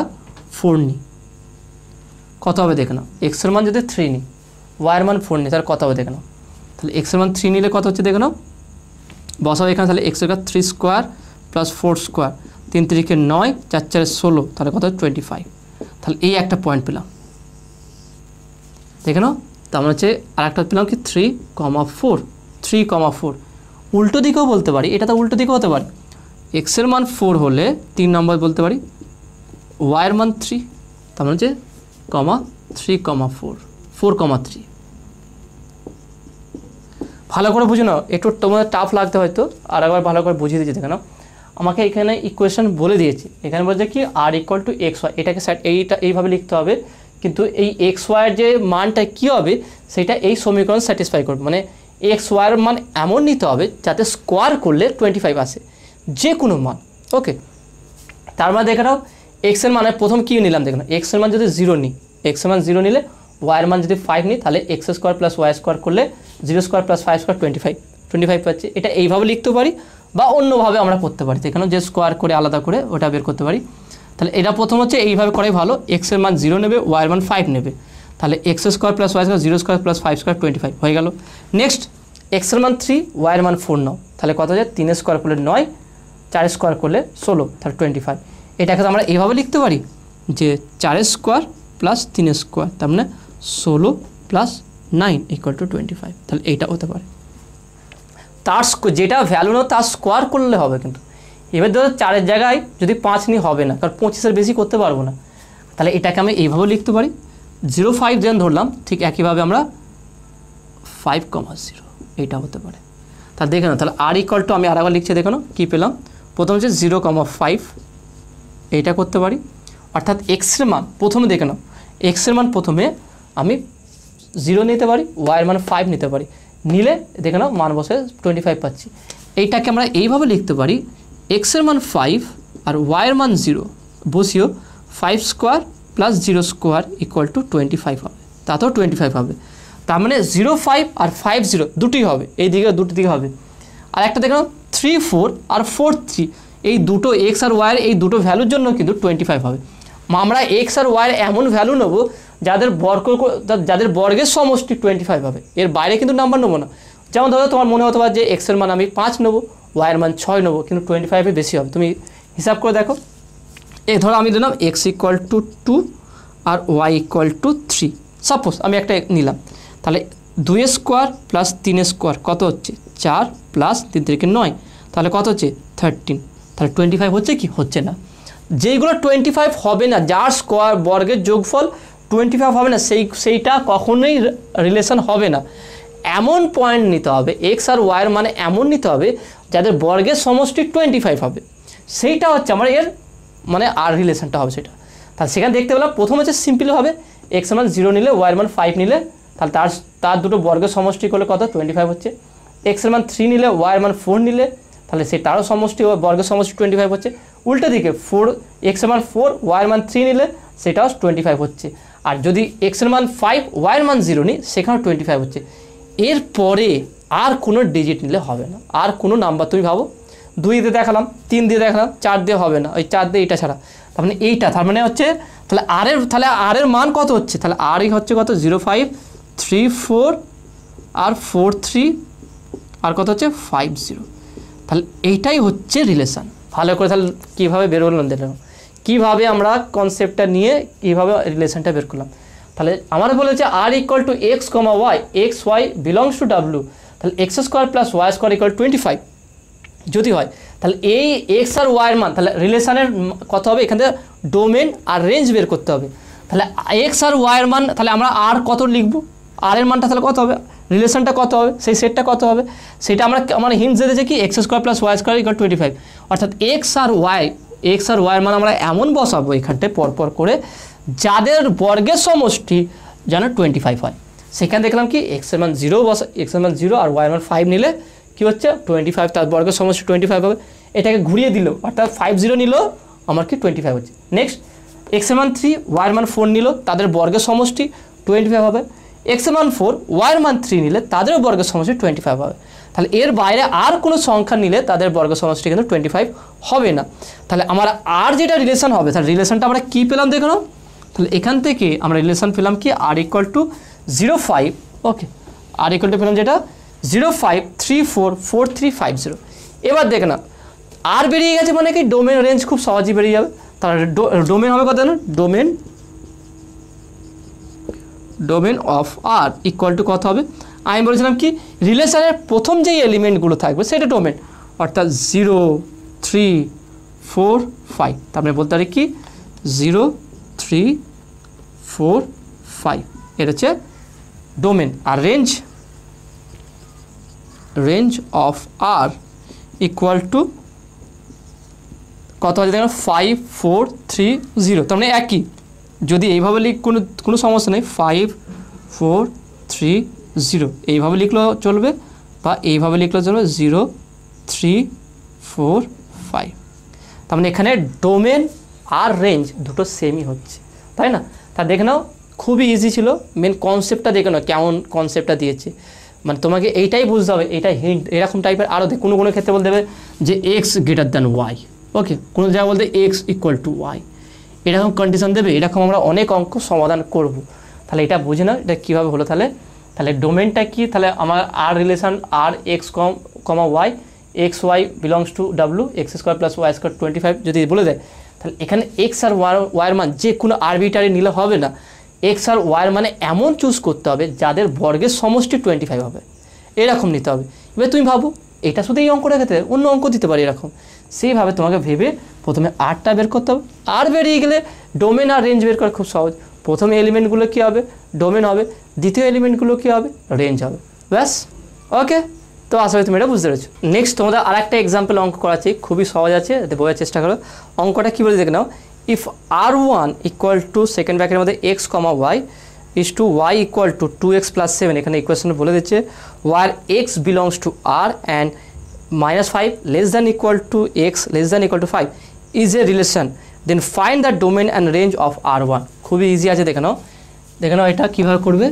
4 নিই কত হবে দেখে নাও। এক্সের মান যদি 3 নিই, ওয়াইয়ের মান 4 নিই, তাহলে কত হবে দেখে নাও। তাহলে এক্সের মান 3 নিলে কত হচ্ছে দেখে নাও, বসাবো এখানে। তাহলে এক্সের 3 স্কোয়ার প্লাস 4 স্কোয়ার, 3 3 9, 4 4 16, তাহলে কত 25। তাহলে এই একটা পয়েন্ট পেলাম দেখে নাও। তার মানে হচ্ছে আর একটা পেলাম কি 3,4 উল্টো দিকেও বলতে পারি, এটা তো উল্টো দিকেও হতে পারে। এক্সের মান 4 হলে 3 নম্বর বলতে পারি, ওয়াইয়ের মান 3, তার মানে হচ্ছে 4,3 ভালো করে বুঝে নাও। একটু তোমাদের টাফ লাগতে হয়তো, আর একবার ভালো করে বুঝিয়ে দিয়েছি দেখে নাও। আমাকে এখানে ইকুয়েশন বলে দিয়েছি, এখানে বলছে কি R equal to X Y, এটাকে এইভাবে লিখতে হবে, কিন্তু এই এক্স ওয়াইয়ের যে মানটা কী হবে সেটা এই সমীকরণ স্যাটিসফাই করবে। মানে এক্স ওয়াইয়ের মান এমন নিতে হবে যাতে স্কোয়ার করলে 25 আসে, যে কোনো মান। ওকে, তার মানে দেখে নাও এক্সের মানে প্রথম কী নিলাম দেখে নাও, এক্সের মান যদি 0 নিই, এক্সের মান 0 নিলে ওয়াইয়ের মান যদি 5 নিই, তাহলে X square plus Y square করলে 0 স্কোয়ার প্লাস 5 স্কোয়ার 25 পাচ্ছি। এটা এইভাবে লিখতে পারি বা অন্যভাবে আমরা করতে পারি, এখানেও যে স্কোয়ার করে আলাদা করে ওটা বের করতে পারি। তাহলে এটা প্রথম হচ্ছে এইভাবে করাই ভালো, এক্সের মান 0 নেবে, ওয়াইয়ের মান 5 নেবে, তাহলে X square plus Y square 0 square plus 5 square 25 হয়ে গেল। নেক্সট এক্সের মান 3, ওয়াইয়ের মান 4 নাও, তাহলে কত হচ্ছে 3 স্কোয়ার করলে 9, 4 স্কোয়ার করলে 16, তাহলে 25। এটাকে আমরা এইভাবে লিখতে পারি যে 4 স্কোয়ার প্লাস 3 স্কোয়ার, তার মানে 16 প্লাস 9 ইকুয়াল টু 25, তাহলে এইটা হতে পারে। তার যেটা ভ্যালু নাও তার স্কোয়ার করলে হবে, কিন্তু এবার ধরো 4-এর জায়গায় যদি 5 নিই হবে না, কারণ 25-এর বেশি করতে পারবো না। তাহলে এটাকে আমি এইভাবে লিখতে পারি, 0,5 যেন ধরলাম, ঠিক একইভাবে আমরা 5,0 এইটা হতে পারে। তাহলে দেখে নাও, তাহলে আর ইকুয়াল টু আমি আরেকবার লিখছি, দেখে নাও কী পেলাম। প্রথম হচ্ছে 0,5 এইটা করতে পারি, অর্থাৎ এক্সের মান প্রথমে দেখে নাও, এক্সের মান প্রথমে আমি 0 নিতে পারি, ওয়াইয়ের মান 5 নিতে পারি, নিলে দেখে নাও মান বসে 25 পাচ্ছি। এইটাকে আমরা এইভাবে লিখতে পারি, এক্সের মান 5 আর ওয়াইয়ের মান 0 বসিও, 5 square plus 0 square equal to 25 হবে, তাতেও 25 হবে। তার মানে 0,5 আর 50 দুটোই হবে, এই দিকে দুটো দিকে হবে। আর একটা দেখো 3 4 আর 4 3, এই দুটো এক্স আর ওয়াইয়ের এই দুটো ভ্যালুর জন্য কিন্তু 25 হবে। আমরা এক্স আর ওয়াইয়ের এমন ভ্যালু নেব যাদের বর্গের সমষ্টি 25 হবে, এর বাইরে কিন্তু নাম্বার নেবো না। যেমন ধরো তোমার মনে হতে পারে যে এক্সের মান আমি 5 নেবো, ওয়াইয়ের মান 6 নেবো, কিন্তু 25 বেশি হবে। তুমি হিসাব করে দেখো, এই ধরো আমি দিলাম এক্স ইকুয়াল টু 2 আর ওয়াই ইকুয়াল টু 3, সাপোজ আমি একটা নিলাম, তাহলে 2 স্কোয়ার প্লাস 3 স্কোয়ার কত হচ্ছে 4 প্লাস 3 3 9, তাহলে কত হচ্ছে 13, তাহলে 25 হচ্ছে কি হচ্ছে না। যেইগুলো 25 হবে না, যার স্কোয়ার বর্গের যোগফল 25 হবে না, সেইটা কখনোই রিলেশন হবে না। এমন পয়েন্ট নিতে হবে, এক্স আর ওয়াইয়ের মানে এমন নিতে হবে যাদের বর্গের সমষ্টি 25 হবে, সেইটা হচ্ছে আমার এর মানে আর রিলেশনটা হবে সেটা। তাহলে সেখানে দেখতে পেলাম প্রথম হচ্ছে সিম্পল হবে, এক্স মান 0 নিলে ওয়াইয়ের মান 5 নিলে, তাহলে তার দুটো বর্গের সমষ্টি করলে কত 25 হচ্ছে। এক্সের মান 3 নিলে ওয়াইয়ের মান 4 নিলে, তাহলে সেটারও সমষ্টি বর্গের সমষ্টি 25 হচ্ছে। উল্টো দিকে এক্সের মান 4 ওয়াইয়ের মান 3 নিলে সেটাও 25 হচ্ছে। আর যদি এক্সের মান 5 ওয়াইয়ের মান 0 নিই, সেখানেও 25 হচ্ছে। এরপরে আর কোনো ডিজিট নিলে হবে না, আর কোনো নাম্বার তুমি ভাবো 2 দিয়ে দেখালাম, 3 দিয়ে দেখালাম, 4 দিয়ে হবে না, ওই 4 দিয়ে এটা ছাড়া, তার মানে এইটা, তার মানে হচ্ছে তাহলে আর এর মান কত হচ্ছে, তাহলে আর হচ্ছে কত 0 5 3 4 আর 4 3 আর কত হচ্ছে 5 0। তাহলে এইটাই হচ্ছে রিলেশান। ভালো করে তাহলে কীভাবে বের করলাম দেখলাম, কীভাবে আমরা কনসেপ্টটা নিয়ে কীভাবে রিলেশানটা বের করলাম। তাহলে আমার বলেছে R equal to X comma Y, x Y belongs to W, তাহলে X square plus Y square equal 25 যদি হয়, তাহলে এই এক্স আর ওয়াইয়ের মান, তাহলে রিলেশানের কত হবে, এখান থেকে ডোমেন আর রেঞ্জ বের করতে হবে। তাহলে এক্স আর ওয়াইয়ের মান, তাহলে আমরা আর কত লিখব, আর এর মানটা তাহলে কত হবে, রিলেশনটা কত হবে, সেই সেটটা কত হবে, সেটা আমরা হিন্ট দিয়েছে কি X square plus Y square equal 25, অর্থাৎ এক্স আর ওয়াইয়ের মান আমরা এমন বসাবো এখানটায় পরপর করে যাদের বর্গের সমষ্টি যেন 25 হয়। সেখানে দেখলাম কি এক্সের মান 0 আর ওয়াইয়ের মান 5 নিলে কী হচ্ছে 25, তার বর্গের সমষ্টি 25 হবে। এটাকে ঘুরিয়ে দিল, অর্থাৎ 50 নিল, আমার কি 25 হচ্ছে। নেক্সট এক্সের মান 3, ওয়াইয়ের মান 4 নিল, তাদের বর্গের সমষ্টি 25 হবে। এক্সের মান 4, ওয়াইয়ের মান 3 নিলে তাদেরও বর্গের সমষ্টি 25 হবে। তাহলে এর বাইরে আর কোনো সংখ্যা নিলে তাদের বর্গের সমষ্টি কিন্তু 25 হবে না। তাহলে আমার আর যেটা রিলেশন হবে, তাহলে রিলেশনটা আমরা কী পেলাম দেখো, তাহলে এখান থেকে আমরা রিলেশন পেলাম কি R equal to 0 5, okay, R equal to পেলাম যেটা 0 5 3 4 4 3 5 0। এবার দেখে না আর বেরিয়ে গেছে মানে কি ডোমেন রেঞ্জ খুব সহজেই বেরিয়ে যাবে। তাহলে ডোমেন হবে কত না, domain of R equal to কত হবে, আমি বলেছিলাম কি রিলেশনের প্রথম যেই এলিমেন্টগুলো থাকবে সেটা ডোমেন, অর্থাৎ 0 3 4 5, তারপরে বলতে পারি কি 0 3 4 5, এটা হচ্ছে ডোমেন। আর range of R equal to কত হচ্ছে দেখুন 5 4 3 0, তার মানে একই, যদি এইভাবে কোনো সমস্যা নেই, 5 4 3 0 এইভাবে লিখলেও চলবে বা এইভাবে লিখলেও চলবে 0 3 4 5। তার মানে এখানে ডোমেন আর রেঞ্জ দুটো সেমই হচ্ছে, তাই না। তা দেখে নাও খুবই ইজি ছিল, মেন কনসেপ্টটা দেখে নাও কেমন কনসেপ্টটা দিয়েছে, মানে তোমাকে এইটাই বুঝতে হবে, এইটাই হিন্ট। এরকম টাইপের আরও কোনো ক্ষেত্রে বলতে হবে যে এক্স গ্রেটার দ্যান ওয়াই, ওকে, কোনো জায়গায় বলতে এক্স ইকুয়াল টু ওয়াই, এরকম কন্ডিশন দেবে, এরকম আমরা অনেক অঙ্ক সমাধান করব। তাহলে এটা বুঝে নাও এটা কীভাবে হলো। তাহলে ডোমেনটা কি, তাহলে আমার R relation R x comma Y, x Y belongs to W, x square plus Y square 25 যদি বলে দেয়, তাহলে এখানে এক্স আর ওয়াইয়ের মান যে কোনো আরবিটারি নিলে হবে না, এক্স আর ওয়াইয়ের মানে এমন চুজ করতে হবে যাদের বর্গের সমষ্টি 25 হবে, এরকম নিতে হবে। এবার তুমি ভাবো এটা শুধু এই অঙ্কটা ক্ষেত্রে অন্য অঙ্ক দিতে পারি এরকম, সেইভাবে তোমাকে ভেবে প্রথমে আরটা বের করতে হবে। আর বেরিয়ে গেলে ডোমেন আর রেঞ্জ বের করা খুব সহজ। প্রথম এলিমেন্টগুলো কী হবে, ডোমেন হবে, দ্বিতীয় এলিমেন্টগুলো কী হবে, রেঞ্জ হবে, ব্যাস, ওকে। তো আশা করি তুমি এটা বুঝতে পেরেছো। নেক্সট তোমাদের আর একটা এক্সাম্পল অঙ্ক করাচ্ছি, খুবই সহজ আছে, এতে বোঝার চেষ্টা করো। অঙ্কটা কী বলে দেখে নাও, if R1 equal to second ব্র্যাকেটের মধ্যে x comma y is to y equal to 2x + 7, এখানে ইকুয়েশন বলে দিচ্ছে where x belongs to R and -5 less than equal to x less than equal to 5 is a relation, then find the domain and range of R1। খুবই ইজি আছে, দেখে নাও এটা কীভাবে করবে।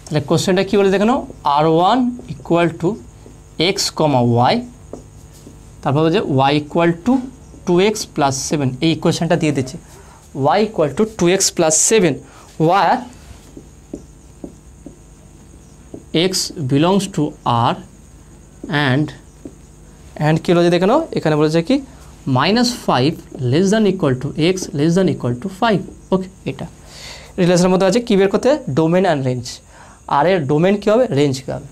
তাহলে কোশ্চেনটা কী বলে দেখে নাও, R1 equal to X comma Y, তারপর বলছে ওয়াই ইকুয়াল টু 2x + 7, এই ইকুয়েশনটা দিয়ে দিচ্ছে y equal to 2x + 7 where x belongs to R and কী বলেছে দেখে নাও, এখানে বলেছে কি -5 less than equal to x less than equal to 5, ওকে। এটা রিলেশনের মধ্যে আছে কী বের করতে, ডোমেন অ্যান্ড রেঞ্জ। আর এর ডোমেন কী হবে, রেঞ্জ কী হবে।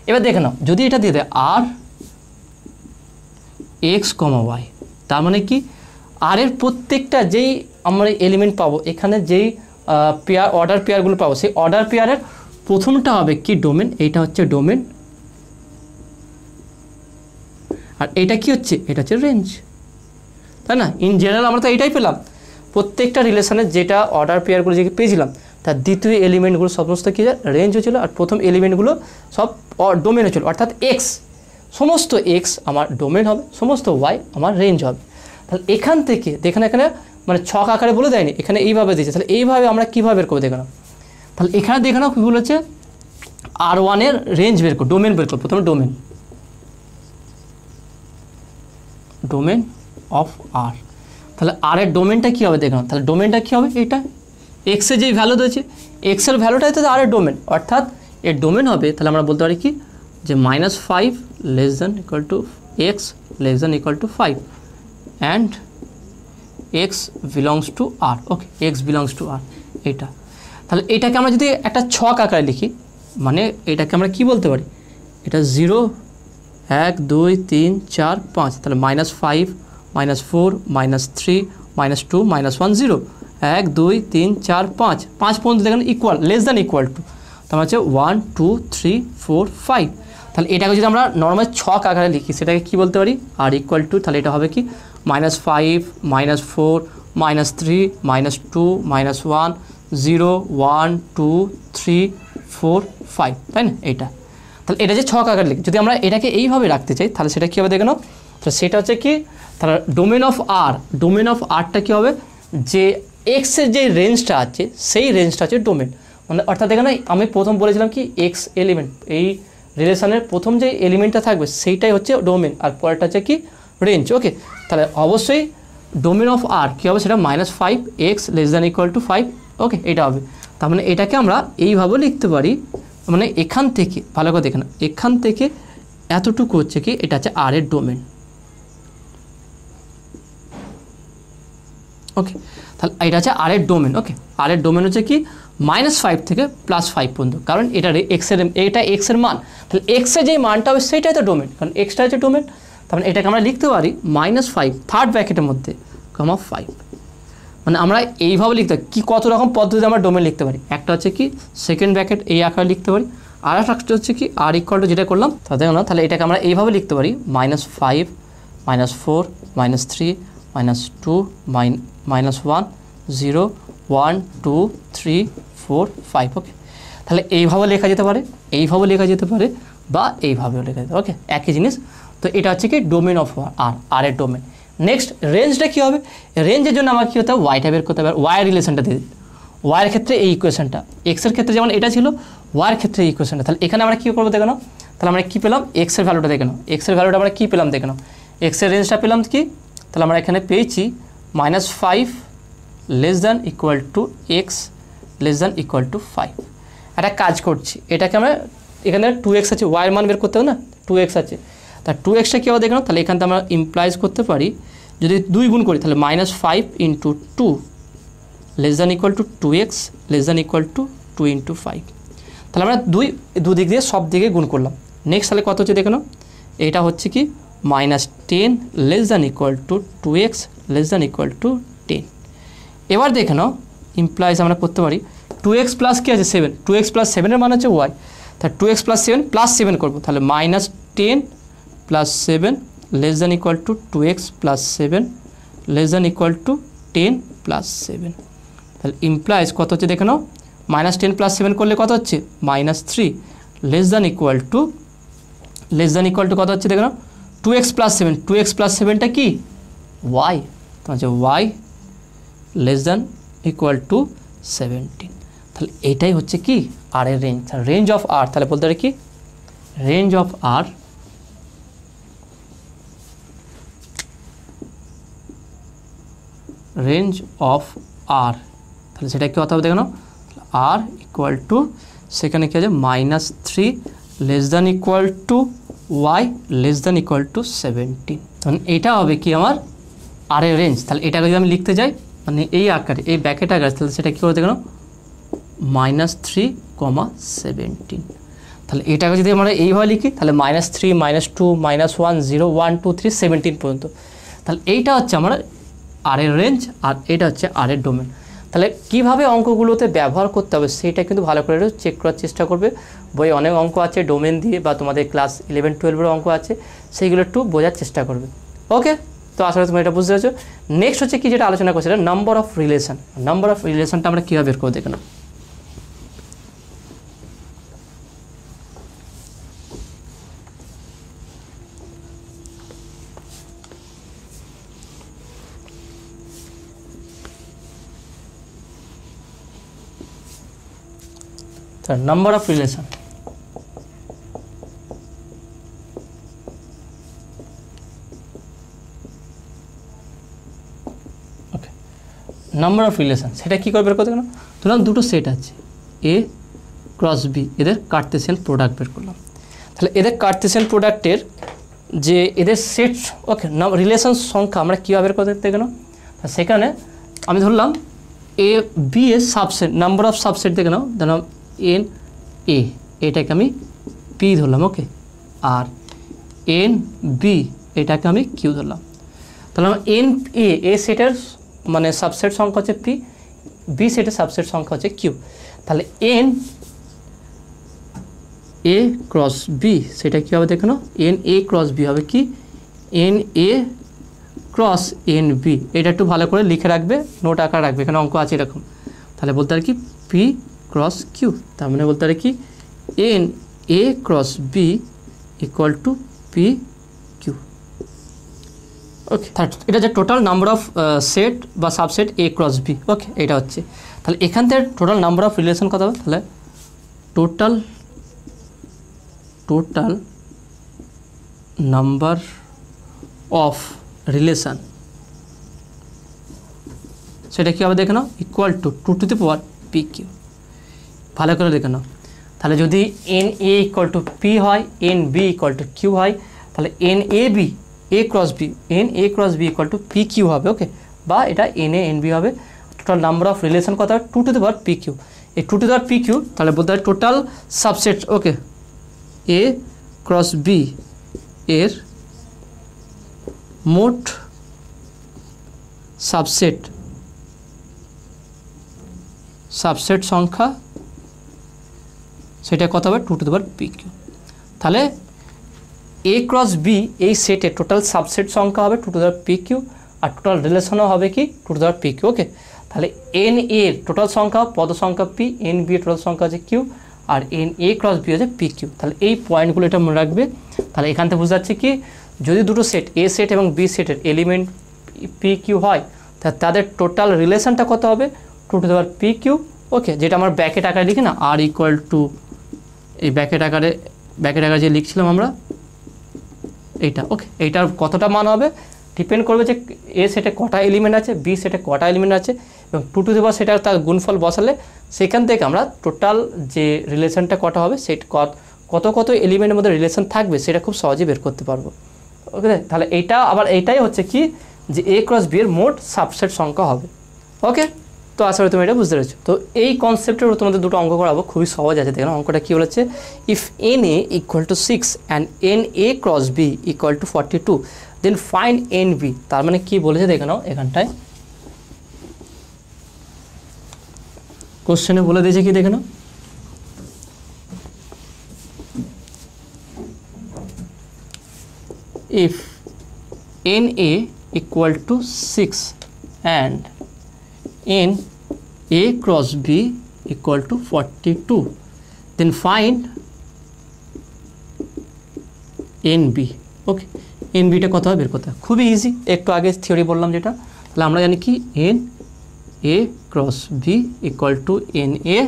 এবার দেখে নাও যদি এটা দিয়ে দেয় আর এক্স কমা ওয়াই, তার মানে কি আর এর প্রত্যেকটা যেই আমরা এলিমেন্ট পাবো, এখানে যেই অর্ডার পেয়ারগুলো পাবো, সেই অর্ডার পেয়ারের প্রথমটা হবে কি ডোমেন, এইটা হচ্ছে ডোমেন, আর এটা কি হচ্ছে, এটা হচ্ছে রেঞ্জ, তাই না। ইন জেনারেল আমরা তো এইটাই পেলাম, প্রত্যেকটা রিলেশনের যেটা অর্ডার পেয়ারগুলো যে পেয়েছিলাম তার দ্বিতীয় এলিমেন্টগুলো সমস্ত কী রেঞ্জ হয়েছিল, আর প্রথম এলিমেন্টগুলো সব ডোমেন হয়েছিল, অর্থাৎ এক্স, সমস্ত এক্স আমার ডোমেন হবে, সমস্ত ওয়াই আমার রেঞ্জ হবে। তাহলে এখান থেকে এখানে মানে ছক আকারে বলে দেয়নি, এখানে এইভাবে দিয়েছে, তাহলে এইভাবে আমরা কীভাবে বের করবো দেখো না। তাহলে এখানে দেখে নাও কী বলেছে, R1 এর রেঞ্জ বের করো, ডোমেন বের করো। প্রথমে ডোমেন অফ আর। তাহলে আর এর ডোমেনটা কী হবে দেখো, তাহলে ডোমেনটা কী হবে, এটা এক্সের যেই ভ্যালু দিয়েছে এক্সের ভ্যালুটাই তো আর এর ডোমেন, অর্থাৎ এর ডোমেন হবে, তাহলে আমরা বলতে পারি কি যে -5 less than equal to x less than equal to 5 and x belongs to R. Okay, x belongs to R এটা। তাহলে এটাকে আমরা যদি একটা ছক আকারে লিখি, মানে এটাকে আমরা কি বলতে পারি, এটা 0 1 2 3 4 5, তাহলে -5 -4 -3 -2 -1 0 1 2 3 4 5 5 পর্যন্ত দেখেন equal less than equal two, তাহলে হচ্ছে 1 2 3 4 5। তাহলে এটাকে যদি আমরা নর্মাল ছক আকারে লিখি সেটাকে কি বলতে পারি, আর ইকুয়াল টু, তাহলে এটা হবে কি -5 -4 -3 -2 -1 0 1 2 3 4 5, তাই না এটা। তাহলে এটা যে ছক আকারে লিখি, যদি আমরা এটাকে এইভাবে রাখতে চাই তাহলে সেটা কী হবে দেখে নাও, তো সেটা হচ্ছে কি, তাহলে ডোমেন অফ আরটা কী হবে, যে এক্সের যে রেঞ্জটা আছে সেই রেঞ্জটা হচ্ছে ডোমেন, মানে অর্থাৎ দেখে না আমি প্রথম বলেছিলাম কি এক্স এলিমেন্ট, এই রিলেশনের প্রথম যে এলিমেন্টটা থাকবে সেইটাই হচ্ছে ডোমেন, আর পরেরটা হচ্ছে কি রেঞ্জ। ওকে, তাহলে অবশ্যই ডোমেন অফ আর কী হবে, সেটা -5 x less than equal to 5। ওকে, এটা হবে। তার মানে এটাকে আমরা এইভাবে লিখতে পারি, মানে এখান থেকে ভালো করে দেখে না, এখান থেকে এতটুকু হচ্ছে কি এটা হচ্ছে আর এর ডোমেন। ওকে, তাহলে এটা হচ্ছে আর এর ডোমেন। ওকে, আর এর ডোমেন হচ্ছে কি -5 থেকে +5 পর্যন্ত, কারণ এটা এক্সের মান, তাহলে এক্সের যেই মানটা হবে সেইটাই তো ডোমেন, কারণ এক্সটা হচ্ছে ডোমেন। তাহলে এটাকে আমরা লিখতে পারি -5 থার্ড ব্র্যাকেটের মধ্যে 5, মানে আমরা এইভাবে লিখতে পারি। কী কত রকম পদ্ধতিতে আমরা ডোমেন লিখতে পারি, একটা হচ্ছে কি সেকেন্ড ব্র্যাকেট এই আকারে লিখতে পারি, আর একটা হচ্ছে কি আর ইকুয়াল টু যেটা করলাম তা দেখো না, তাহলে এটাকে আমরা এইভাবে লিখতে পারি -5 -4 -3 -2 -1 0 1 2 3 4 5। ওকে, তাহলে এইভাবে লেখা যেতে পারে, এইভাবে লেখা যেতে পারে, বা এইভাবেও লেখা যেতে পারে। ওকে, একই জিনিস। তো এটা হচ্ছে কি ডোমেন অফ আর এর ডোমেন। নেক্সট রেঞ্জটা কী হবে, রেঞ্জের জন্য আমার কী হতে হবে, ওয়াইটা বের করতে হবে, ওয়াই রিলেশনটা দিয়ে দিই। ওয়াইয়ের ক্ষেত্রে এই ইকুয়েশনটা, এক্সের ক্ষেত্রে যেমন এটা ছিল, ওয়াইয়ের ক্ষেত্রে এই ইকুয়েশনটা। তাহলে এখানে আমরা কী করবো দেখে নাও, তাহলে আমরা কী পেলাম, এক্সের ভ্যালুটা দেখে নাও, এক্সের ভ্যালুটা আমরা কী পেলাম দেখে নাও, এক্সের রেঞ্জটা পেলাম কি, তাহলে আমরা এখানে পেয়েছি -5 less than equal to x less than equal to 5। একটা কাজ করছি, এটাকে আমরা এখানে 2x আছে, ওয়াইয়ের মান বের করতে হবে না, 2x আছে, তা 2xটা কী হবে দেখে নাও, তাহলে এখান থেকে আমরা ইমপ্লাইজ করতে পারি, যদি 2 গুণ করি তাহলে -5 × 2 less than equal to 2x less than equal to 2 × 5। তাহলে আমরা দুদিক দিয়ে সব দিকে গুণ করলাম। নেক্সট তাহলে কত হচ্ছে দেখে নাও, এটা হচ্ছে কি -10 less than equal to 2x less than equal two 10। এবার দেখে নাও ইমপ্লাইজ আমরা করতে পারি 2x প্লাস কী আছে 7, 2x প্লাস 7 এর মান হচ্ছে y, তাহলে 2x প্লাস 7 প্লাস 7 করবো, তাহলে -10 plus 7 less than equal to 2x plus 7 less than equal two 10 plus 7। তাহলে ইমপ্লাইজ কত হচ্ছে দেখে নাও, -10 প্লাস 7 করলে কত হচ্ছে -3 লেস দ্যান ইকুয়াল টু কত হচ্ছে দেখে নাও 2x প্লাস 7, 2x প্লাস 7টা কি y, তো হচ্ছে y less than equal to 17। তাহলে এটাই হচ্ছে কি আর এর রেঞ্জ, রেঞ্জ অফ আর। তাহলে বলতে পারি কি range of R range of R, তাহলে সেটা কী হতে হবে দেখো, আর ইকুয়াল টু সেখানে কী আছে -3 less than equal to Y less than equal to 17। তখন এটা হবে কি আমার আর এর রেঞ্জ। তাহলে এটাকে যদি আমি লিখতে যাই মানে এই আকারে, এই ব্যাকেট আকারে, তাহলে সেটা কী করে দেখো -3, 17। তাহলে এটাকে যদি আমরা এইভাবে লিখি তাহলে -3 -2 -1 0 1 2 3 17 পর্যন্ত। তাহলে এইটা হচ্ছে আমার আর এর রেঞ্জ, আর এটা হচ্ছে আর এর ডোমেন। তাহলে কীভাবে অঙ্কগুলোতে ব্যবহার করতে হবে সেইটা কিন্তু ভালো করে চেক করার চেষ্টা করবে। বইয়ে অনেক অঙ্ক আছে ডোমেন দিয়ে, বা তোমাদের ক্লাস 11-12 অঙ্ক আছে, সেইগুলো একটু বোঝার চেষ্টা করবে। ওকে, তো আসলে তুমি এটা বুঝতে পারছো। নেক্সট হচ্ছে কি যেটা আলোচনা করছি, এটা number of relation. Number of রিলেশনটা আমরা কীভাবে বের করবো দেখে নাও। তাহলে number of relation, okay number of relation সেটা কী করে বের করতে গেলাম, ধরলাম দুটো সেট আছে এ ক্রস বি, এদের কার্টেসিয়ান প্রোডাক্ট বের করলাম। তাহলে এদের কার্টেসিয়ান প্রোডাক্টের যে এদের সেট, ওকে রিলেশন সংখ্যা আমরা কীভাবে বের করতে গেলাম, সেখানে আমি ধরলাম এ বি এর সাবসেট, নাম্বার অফ সাবসেট দেখে নাও, ধরলাম এন এ, এটাকে আমি পি ধরলাম, ওকে, আর এন বি এটাকে আমি কিউ ধরলাম। তাহলে এন এ সেটের মানে সাবসেট সংখ্যা হচ্ছে পি, বি সেটের সাবসেট সংখ্যা হচ্ছে কিউ। তাহলে এন এ ক্রস বি সেটা কী হবে দেখে নাও, এন এ ক্রস বি হবে কি N A cross N B, এটা একটু ভালো করে লিখে রাখবে, নোট আকার রাখবে, এখানে অঙ্ক আছে এরকম। তাহলে বলতে পারি কি পি ক্রস কিউ, তার মানে বলতে পারি কি N A cross B equal to p q, okay. এটা যে টোটাল নাম্বার অফ সেট বা subset A cross B, okay, এটা হচ্ছে। তাহলে এখান থেকে টোটাল নাম্বার অফ রিলেশন কত হবে, তাহলে টোটাল নাম্বার অফ রিলেশন সেটা কী হবে দেখে নাও, equal to 2 to the power P q, ভালো করে দেখে নাও। তাহলে যদি n A equal to p হয়, n B equal to q হয়, তাহলে N A B A cross B, n A cross B equal to p q হবে, ওকে, বা এটা এন এ এন বি হবে। টোটাল নাম্বার অফ রিলেশন কত হবে 2 to the power P q, এই 2 to the power P Q, তাহলে বলতে হয় total subset, okay, A cross B এর মোট সাবসেট সংখ্যা সেটা কত হবে 2 to the power P Q. তাহলে এ ক্রস বি এই সেটে টোটাল সাবসেট সংখ্যা হবে 2 to the power P q, আর টোটাল রিলেশনও হবে কি 2 to the power P q, okay. তাহলে এন এর টোটাল সংখ্যা পদ সংখ্যা পি, এন বি এর টোটাল সংখ্যা হচ্ছে কিউ, আর এন এ ক্রস বি হচ্ছে পি কিউ। তাহলে এই পয়েন্টগুলো এটা মনে রাখবে। তাহলে এখান থেকে বোঝা যাচ্ছে কি যদি দুটো সেট এ সেট এবং বি সেটের এলিমেন্ট পি কিউ হয়, তাদের টোটাল রিলেশনটা কত হবে 2 to the power P q, okay, যেটা আমার ব্যাকেট আকারে লিখি না, আর ইকুয়াল টু এই ব্যাকেট আকারে যে লিখছিলাম আমরা এইটা, ওকে, এইটার কতটা মান হবে ডিপেন্ড করবে যে এ সেটে কটা এলিমেন্ট আছে, বি সেটে কটা এলিমেন্ট আছে, এবং 2 টু দি পাওয়ার সেটা তার গুণফল বসালে সেখান থেকে আমরা টোটাল যে রিলেশনটা কটা হবে সেট কত এলিমেন্টের মধ্যে রিলেশন থাকবে সেটা খুব সহজে বের করতে পারবো, ওকে। তাহলে এইটা আবার এইটাই হচ্ছে কি যে এ ক্রস বি এর মোট সাবসেট সংখ্যা হবে, ওকে। তো আশা করি তুমি এটা বুঝতে পেরেছো। তো এই কনসেপ্টের তোমাদের দুটো অঙ্ক করাবো, খুবই সহজ আছে, দেখুন অঙ্কটা কী বলেছে, if N A equal to 6 and N A cross B equal to 42 then find N B. তার মানে কি বলেছে দেখে নাও, এখানটায় কোশ্চেনে বলে দিয়েছে কি দেখে নাও, if n a equal to 6 and n a cross b equal to 42 then find n b, okay. n b টা কত হবে বের করতে, খুবই ইজি, একটু আগে থিওরি বললাম যেটা। তাহলে আমরা জানি কি n a cross b equal to n a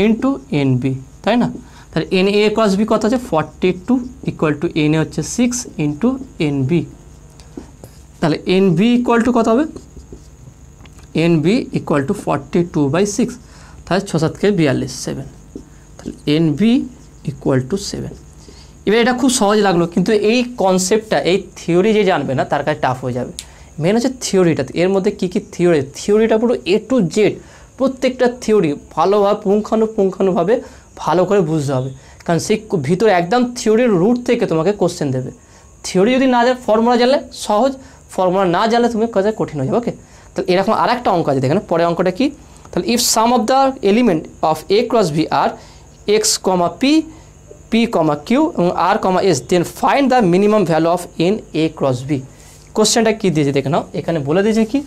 into n b, তাই না। তাহলে এন এ ক্রস বি কত আছে 42 ইকুয়াল টু এন এ হচ্ছে 6 ইন্টু এন বি। তাহলে এন বি ইকুয়াল টু কত হবে, এন বি ইকুয়াল টু 42/6, তাহলে 6 7 কে 42 7, তাহলে এন বি ইকুয়াল টু 7। এবার এটা খুব সহজ লাগলো, কিন্তু এই কনসেপ্টটা এই থিওরি যে জানবে না তার কাছে টাফ হয়ে যাবে। মেন হচ্ছে থিওরিটা, এর মধ্যে কী কী থিওরিটা পুরো এ টু জেড প্রত্যেকটা থিওরি ভালোভাবে পুঙ্খানুপুঙ্খানুভাবে ভালো করে বুঝতে হবে, কারণ সেই ভিতরে একদম থিওরির রুট থেকে তোমাকে কোশ্চেন দেবে। থিওরি যদি না জানে, ফর্মুলা জানলে সহজ, ফর্মুলা না জানলে তুমি কাজে কঠিন হয়ে যাবে, ওকে। তাহলে এরকম আর একটা অঙ্ক আছে দেখেন, পরের অঙ্কটা কি, তাহলে if some of the element of A cross B R x comma p, p comma q এবং R comma S, then find the minimum value of n A cross B. কোশ্চেনটা কী দিয়েছে দেখে নাও, এখানে বলে দিয়েছে কি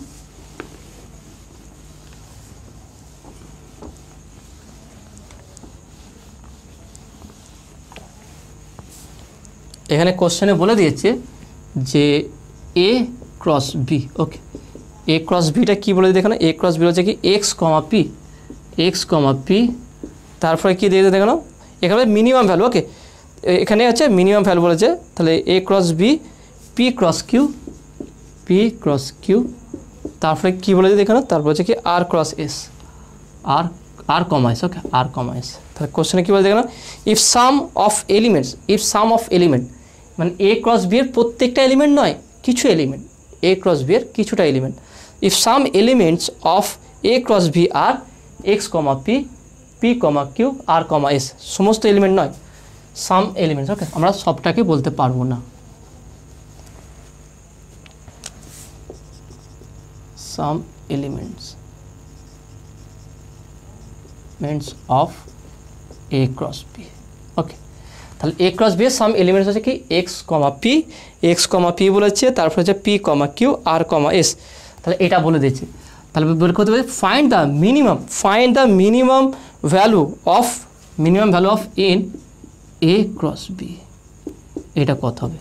এখানে কোশ্চেনে বলে দিয়েছে যে এ cross B, okay, A cross beta কী বলে দেখো না, এ ক্রস বি হচ্ছে কি এক্স কমা পি তারপরে কি দিয়ে দেখো এখানে মিনিমাম ভ্যালু, ওকে এখানে আছে মিনিমাম ভ্যালু বলেছে, তাহলে A cross B p cross q, তারপরে কী বলেছে দেখানো, তারপর হচ্ছে কি R cross S, R comma S, okay R comma S. তাহলে কোশ্চেনে কী বলে দেখানো, ইফ সাম অফ এলিমেন্ট মানে এ ক্রস বি এর প্রত্যেকটা এলিমেন্ট নয়, কিছু এলিমেন্ট, এ ক্রস বি এর কিছুটা element, if some elements of A cross B R x comma P comma Q R comma S, সমস্ত এলিমেন্ট নয়, সাম এলিমেন্টস, ওকে আমরা সবটাকে বলতে পারবো না। Some elements of A cross B, okay তাহলে এ ক্রস বি এর সাম এলিমেন্টস হচ্ছে কি এক্স কমা পি বলেছে, তারপর হচ্ছে P comma Q R comma S, তাহলে এটা বলে দিয়েছে। তাহলে বের করতে হবে find the minimum value of N A cross B, এটা কত হবে,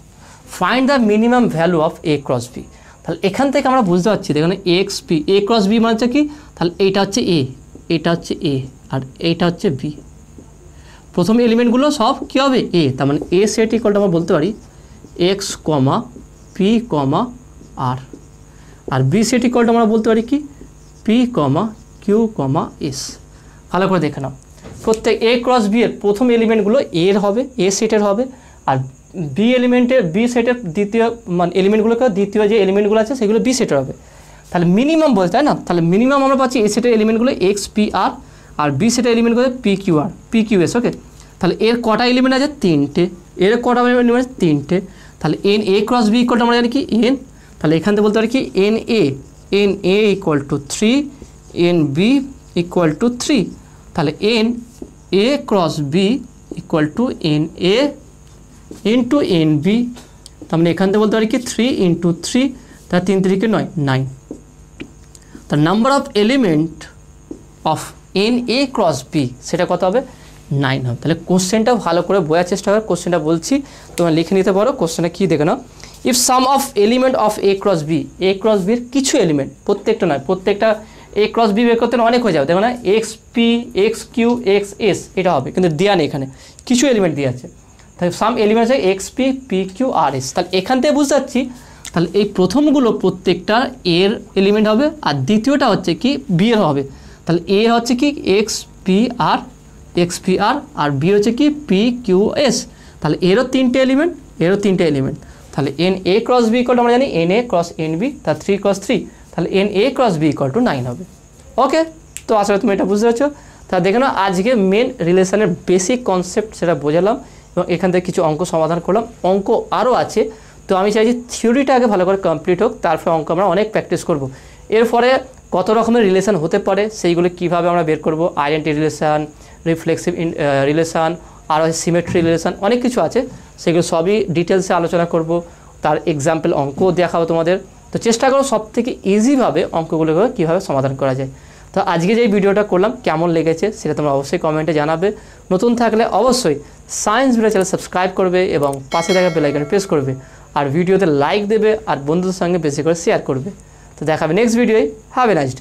find the minimum value of A cross B. তাহলে এখান থেকে আমরা বুঝতে পারছি দেখুন X P, A cross B মানে হচ্ছে কি, তাহলে এইটা হচ্ছে এ, এটা হচ্ছে এ আর এইটা হচ্ছে বি, প্রথম এলিমেন্টগুলো সব কী হবে এ, তার মানে এ সেট ইকুয়াল টু আমরা বলতে পারি এক্স কমা পি কমা আর বি সেট ইকুয়াল টু আমরা বলতে পারি কি P comma Q comma S. ভালো করে দেখে নাও, প্রত্যেক এ ক্রস বি এর প্রথম এলিমেন্টগুলো এর হবে, এ সেটের হবে, আর বি সেটের দ্বিতীয় মানে এলিমেন্টগুলোকে দ্বিতীয় যে এলিমেন্টগুলো আছে সেগুলো বি সেটের হবে। তাহলে মিনিমাম বলতে তাই না, তাহলে মিনিমাম আমরা পাচ্ছি এ সেটের এলিমেন্টগুলো এক্স পি আর বি সেটের এলিমেন্টগুলো পি কিউ এস, ওকে তাহলে এর কটা এলিমেন্ট আছে তিনটে, এর কটা এলিমেন্ট আছে তিনটে, তাহলে N A cross B equal to আমরা জানি কি এন, তাহলে এখান থেকে বলতে পারি কি N A equal to 3, N B equal to 3, তাহলে N A cross B equal to N A into N B, তার মানে এখান থেকে বলতে পারি কি 3 × 3, তাহলে 3 3 9, the number of element of n a cross b সেটা কত হবে 9 হবে। তাহলে কোশ্চেনটা ভালো করে বোঝার চেষ্টা করো, কোশ্চেনটা বলছি তোমরা লিখে নিতে পারো। কোশ্চেনটা কি দেখে নাও, if some of element of a cross b, a cross b এর কিছু এলিমেন্ট, প্রত্যেকটা নয়, প্রত্যেকটা a cross b বের করতে অনেক হয়ে যাবে, দেখো না X P X Q X S এটা হবে, কিন্তু দেওয়া নেই এখানে, কিছু এলিমেন্ট দিয়ে আছে, তাহলে সাম এলিমেন্ট আছে এক্স পি পি কিউ আর এস। তাহলে এখান থেকে বুঝতে পারছি তাহলে এই প্রথমগুলো প্রত্যেকটা এর এলিমেন্ট হবে, আর দ্বিতীয়টা হচ্ছে কি বি এর হবে, তাহলে এ হচ্ছে কি এক্স পি আর আর বি হচ্ছে কি পি কিউ এস, তাহলে এরও তিনটে এলিমেন্ট, তাহলে N A cross B equal to আমরা জানি N A cross N B, তার 3 × 3, তাহলে N A cross B equal to 9 হবে। ওকে, তো আসলে তুমি এটা বুঝতে পারছো। তা দেখে নাও আজকে মেন রিলেশনের বেসিক কনসেপ্ট সেটা বোঝালাম এবং এখান থেকে কিছু অঙ্ক সমাধান করলাম, অঙ্ক আরও আছে, তো আমি চাইছি থিওরিটা আগে ভালো করে কমপ্লিট হোক, তারপরে অঙ্ক আমরা অনেক প্র্যাকটিস করব। এরপরে কত রকমের রিলেশন হতে পারে সেইগুলো কীভাবে আমরা বের করব, আইডেন্টি রিলেশন, রিফ্লেক্সিভ রিলেশন, আর সিমেট্রি রিলেশন, অনেক কিছু আছে, সেগুলো সবই ডিটেলসে আলোচনা করব, তার এক্সাম্পল অঙ্কও দেখাবো তোমাদের। তো চেষ্টা করো সব থেকে ইজিভাবে অঙ্কগুলোকে কীভাবে সমাধান করা যায়। তো আজকে যে ভিডিওটা করলাম কেমন লেগেছে সেটা তোমরা অবশ্যই কমেন্টে জানাবে। নতুন থাকলে অবশ্যই সায়েন্স ভিডিও চ্যানেল সাবস্ক্রাইব করবে এবং পাশে থাকা বেল আইকনে প্রেস করবে, আর ভিডিওতে লাইক দেবে আর বন্ধুদের সঙ্গে বেশি করে শেয়ার করবে। তো দেখাবে নেক্সট ভিডিওয়। Have a nice day.